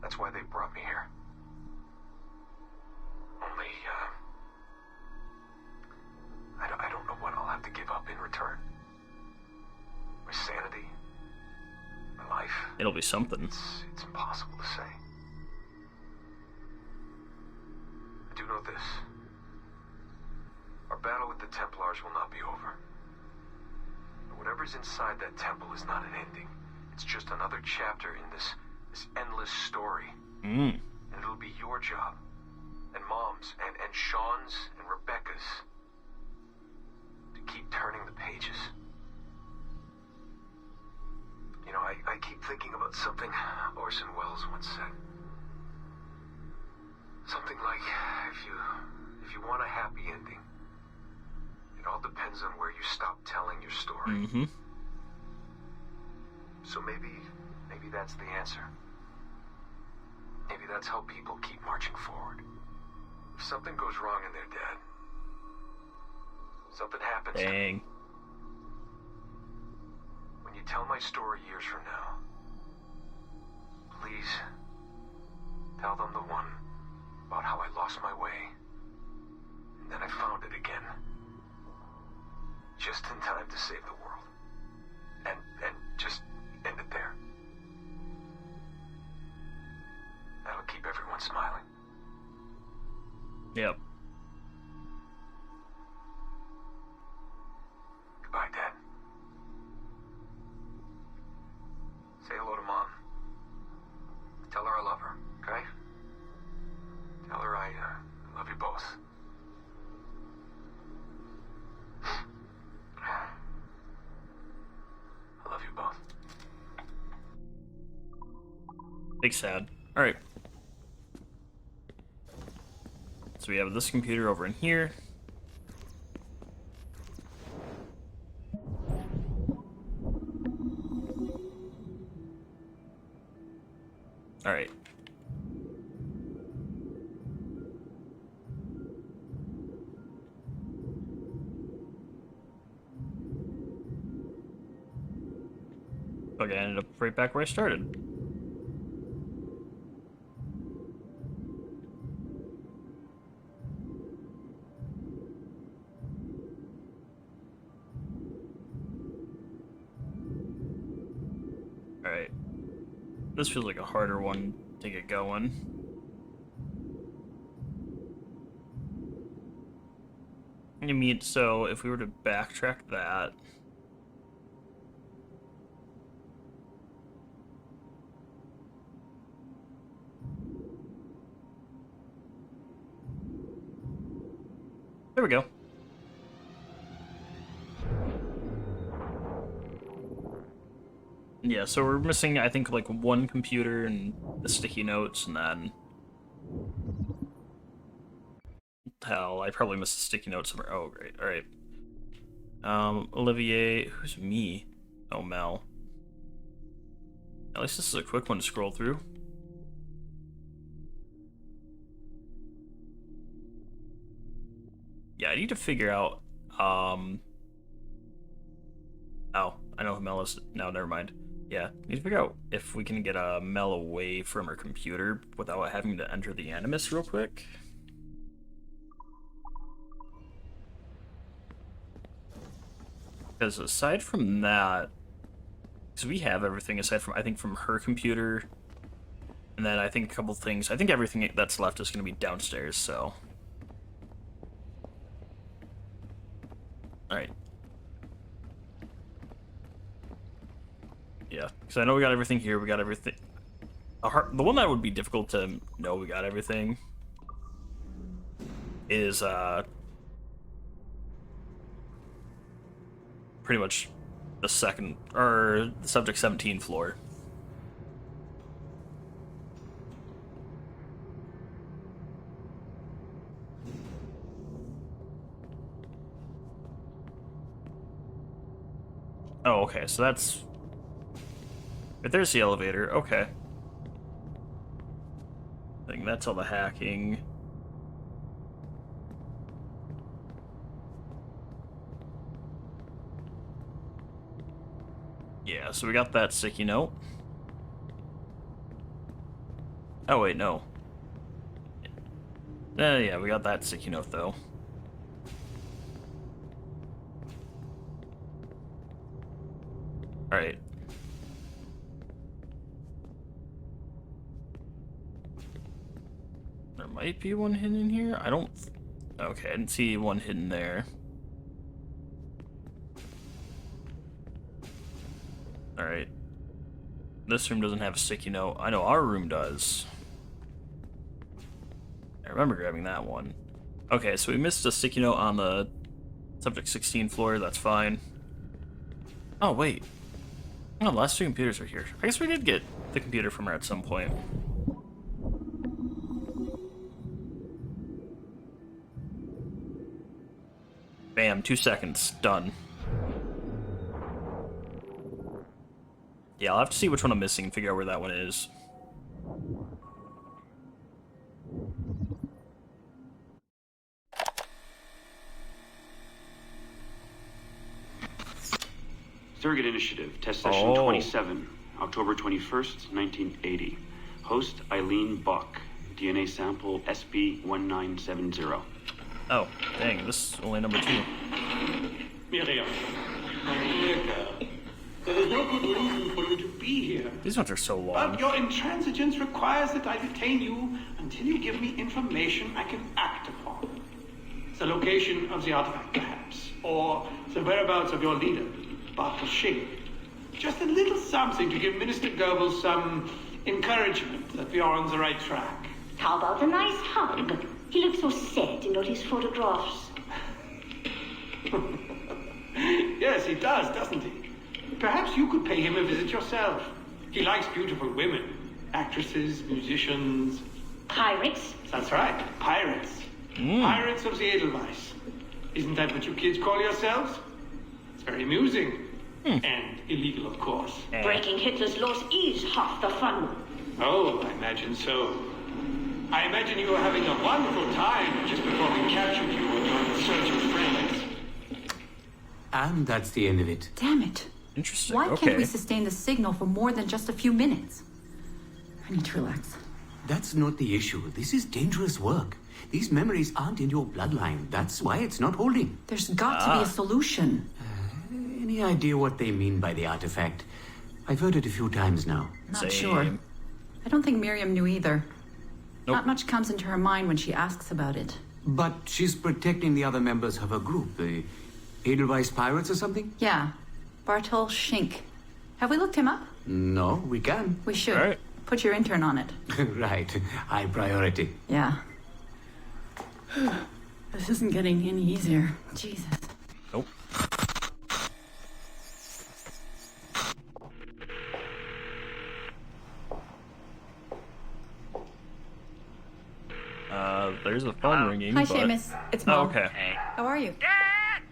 That's why they brought me here. Only, I don't know what I'll have to give up in return. My sanity. My life. It'll be something. It's impossible to say. I do know this. Our battle with the Templars will not be over. But whatever's inside that temple is not an ending. It's just another chapter in this endless story. And it'll be your job, and Mom's, and Sean's, and Rebecca's, to keep turning the pages. You know, I keep thinking about something Orson Welles once said. Something like, if you want a happy ending, it all depends on where you stop telling your story. So maybe that's the answer. Maybe that's how people keep marching forward. If something goes wrong in their dad, something happens. Dang. When you tell my story years from now, please tell them the one about how I lost my way, and then I found it again. Just in time to save the world. And just end it there. That'll keep everyone smiling. Yep. Big sad. Alright. So we have this computer over in here. Alright. Okay, I ended up right back where I started. Alright. This feels like a harder one to get going. You mean, so if we were to backtrack that... There we go. Yeah, so we're missing, I think, like one computer and the sticky notes, and then... Hell, I probably missed a sticky note somewhere. Oh, great. Alright. Olivier... Who's me? Oh, Mel. At least this is a quick one to scroll through. Yeah, I need to figure out, Oh, I know who Mel is. No, never mind. Yeah, need to figure out if we can get Mel away from her computer without having to enter the Animus real quick. Because aside from that, because we have everything aside from, I think, from her computer, and then I think a couple things, I think everything that's left is going to be downstairs, so... Alright. Yeah, because I know we got everything here, we got everything... The one that would be difficult to know we got everything is, pretty much the second, or the Subject 17 floor. Oh, okay, so that's... But there's the elevator, okay. I think that's all the hacking. Yeah, so we got that sticky note. Oh, wait, no. Yeah, we got that sticky note, though. Alright. There might be one hidden in here? I don't... Okay, I didn't see one hidden there. Alright. This room doesn't have a sticky note. I know our room does. I remember grabbing that one. Okay, so we missed a sticky note on the Subject 16 floor. That's fine. Oh, wait. Oh, the last two computers are here. I guess we did get the computer from her at some point. Bam, 2 seconds. Done. Yeah, I'll have to see which one I'm missing and figure out where that one is. Surrogate Initiative, Test Session 27, October 21st, 1980. Host Eileen Buck, DNA sample SB1970. Oh, dang, this is only number 2. Miriam, my dear girl, there is no good reason for you to be here. These ones are so long. But your intransigence requires that I detain you until you give me information I can act upon. The location of the artifact, perhaps, or the whereabouts of your leader, Bartle Shink. Just a little something to give Minister Goebbels some encouragement that we are on the right track. How about a nice hug? He looks so sad in all his photographs. Yes, he does, doesn't he? Perhaps you could pay him a visit yourself. He likes beautiful women. Actresses, musicians. Pirates? That's right, pirates. Pirates of the Edelweiss. Isn't that what you kids call yourselves? It's very amusing. And illegal, of course. Breaking Hitler's laws is half the fun. Oh, I imagine so. I imagine you were having a wonderful time just before we captured you and your insurgent friends. And that's the end of it. Damn it. Interesting. Why okay. can't we sustain the signal for more than just a few minutes? I need to relax. That's not the issue. This is dangerous work. These memories aren't in your bloodline. That's why it's not holding. There's got to be a solution. Any idea what they mean by the artifact? I've heard it a few times now. Not sure. I don't think Miriam knew either. Nope. Not much comes into her mind when she asks about it. But she's protecting the other members of her group, the Edelweiss Pirates or something? Yeah. Bartol Schink. Have we looked him up? No, we can. We should. Right. Put your intern on it. Right. High priority. Yeah. This isn't getting any easier. Jesus. Nope. There's a phone ringing. Hi, but... Seamus. It's Mom. Oh, okay. How are you? Dad!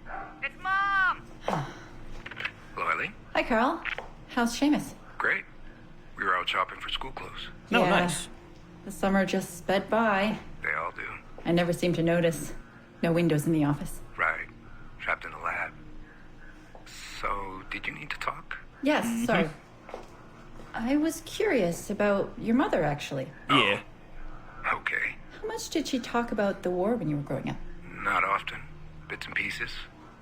It's Mom! Hello, Eileen. Hi, Carl. How's Seamus? Great. We were out shopping for school clothes. No, Yeah. nice. The summer just sped by. They all do. I never seem to notice. No windows in the office. Right. Trapped in a lab. So, did you need to talk? Yes, sorry. I was curious about your mother, actually. Yeah. Okay. How much did she talk about the war when you were growing up? Not often. Bits and pieces.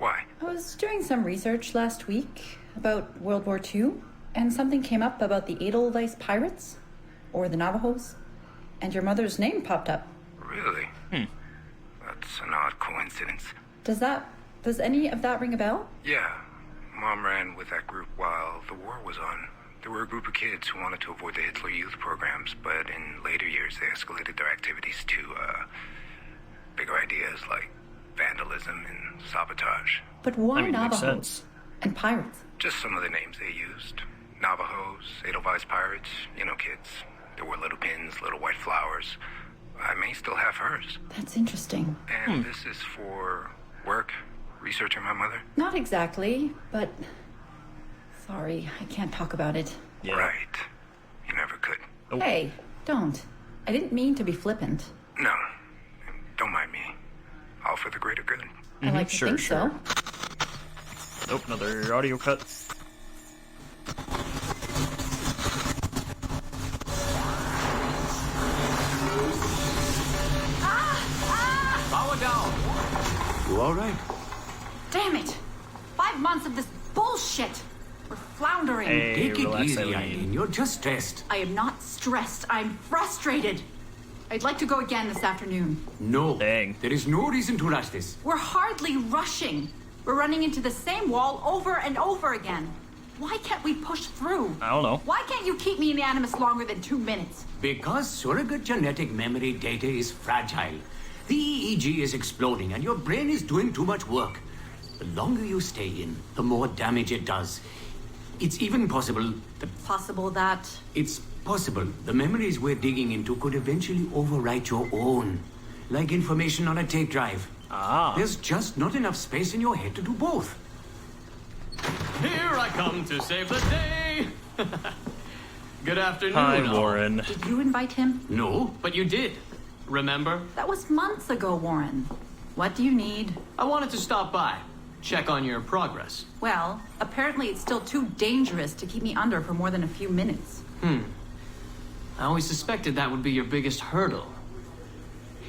Why? I was doing some research last week about World War II, and something came up about the Edelweiss Pirates, or the Navajos, and your mother's name popped up. Really? That's an odd coincidence. Does any of that ring a bell? Yeah. Mom ran with that group while the war was on. There were a group of kids who wanted to avoid the Hitler Youth programs, but in later years they escalated their activities to, bigger ideas like vandalism and sabotage. But why I mean, makes Navajos sense. and pirates? Just some of the names they used. Navajos, Edelweiss Pirates, you know kids. There were little pins, little white flowers. I may still have hers. That's interesting. And this is for work? Researching my mother? Not exactly, but... Sorry, I can't talk about it. Yeah. Right. You never could. Hey, don't. I didn't mean to be flippant. No. Don't mind me. All for the greater good. I like to think so. Nope, another audio cut. Power down. You all right? Damn it! 5 months of this bullshit! We're floundering. Hey, Take it relax, easy, Eileen. Eileen. You're just stressed. I am not stressed. I'm frustrated. I'd like to go again this afternoon. No. Dang. There is no reason to rush this. We're hardly rushing. We're running into the same wall over and over again. Why can't we push through? I don't know. Why can't you keep me in the Animus longer than 2 minutes? Because surrogate genetic memory data is fragile. The EEG is exploding and your brain is doing too much work. The longer you stay in, the more damage it does. It's even possible that... Possible that... It's possible the memories we're digging into could eventually overwrite your own. Like information on a tape drive. Ah. There's just not enough space in your head to do both. Here I come to save the day. Good afternoon. Hi, all. Warren. Did you invite him? No. But you did. Remember? That was months ago, Warren. What do you need? I wanted to stop by. Check on your progress. Well, apparently it's still too dangerous to keep me under for more than a few minutes. I always suspected that would be your biggest hurdle.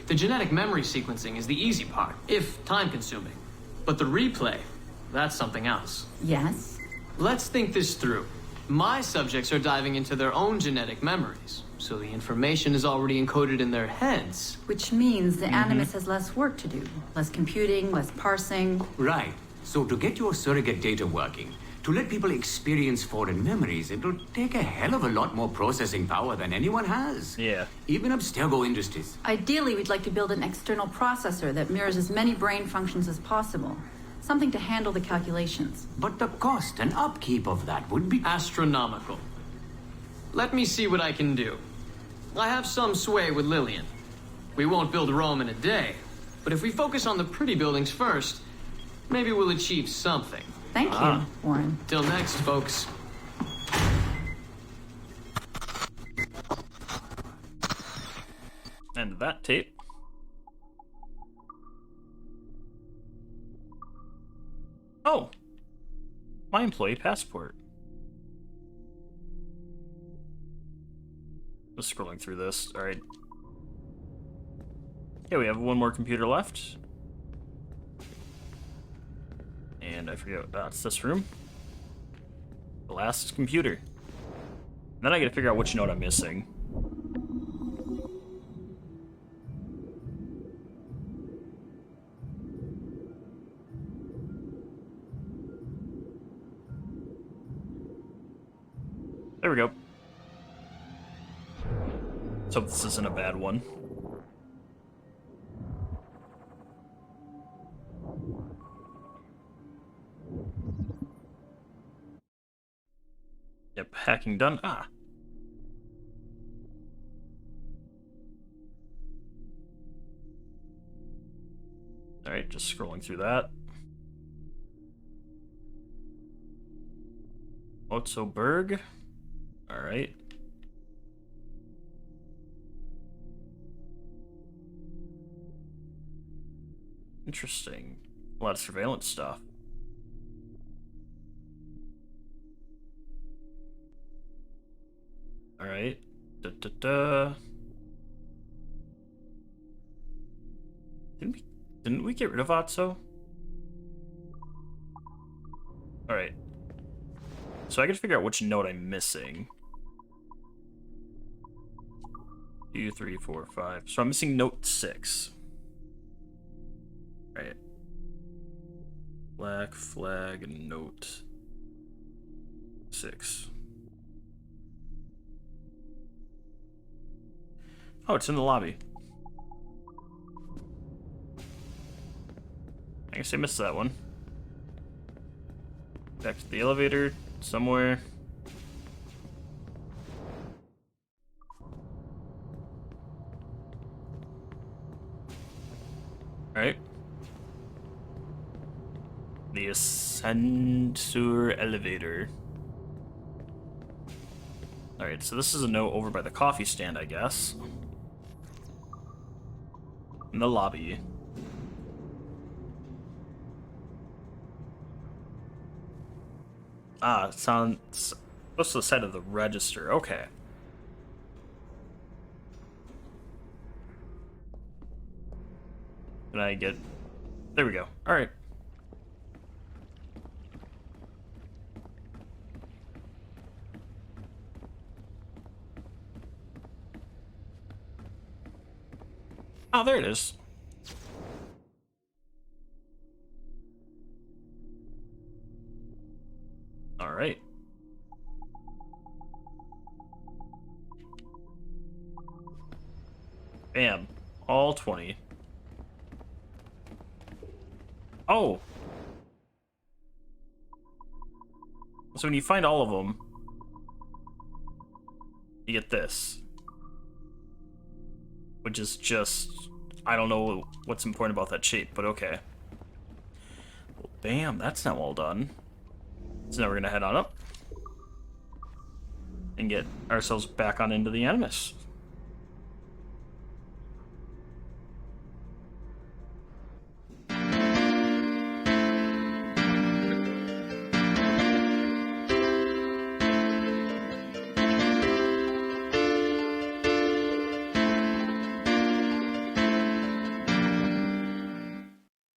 The genetic memory sequencing is the easy part, if time-consuming. But the replay, that's something else. Yes? Let's think this through. My subjects are diving into their own genetic memories, so the information is already encoded in their heads. Which means the Animus has less work to do. Less computing, less parsing. Right. So to get your surrogate data working, to let people experience foreign memories, it'll take a hell of a lot more processing power than anyone has. Yeah. Even Abstergo Industries. Ideally, we'd like to build an external processor that mirrors as many brain functions as possible. Something to handle the calculations. But the cost and upkeep of that would be... Astronomical. Let me see what I can do. I have some sway with Lillian. We won't build Rome in a day, but if we focus on the pretty buildings first, maybe we'll achieve something. Thank you, Warren. Till next, folks. End of that tape. Oh! My employee passport. Just scrolling through this. Alright. Yeah, we have one more computer left. And I forget, that's this room. The last computer. And then I gotta figure out which note I'm missing. There we go. Let's hope this isn't a bad one. Yep, hacking done. Ah. Alright, just scrolling through that. Otzoberg. Alright. Interesting. A lot of surveillance stuff. Alright. Didn't we get rid of Otso? Alright. So I gotta figure out which note I'm missing. 2, 3, 4, 5. So I'm missing note 6. Right. Black flag note 6. Oh, it's in the lobby. I guess I missed that one. Back to the elevator somewhere. Alright. The Ascensor elevator. Alright, so this is a note over by the coffee stand, I guess. In the lobby. Ah, it sounds close to the side of the register. Okay. Can I get... There we go. Alright. Oh, there it is. All right. Bam. All 20. Oh. So when you find all of them, you get this. Which is just... I don't know what's important about that shape, but okay. Well, bam, that's not well done. So now we're gonna head on up and get ourselves back on into the Animus.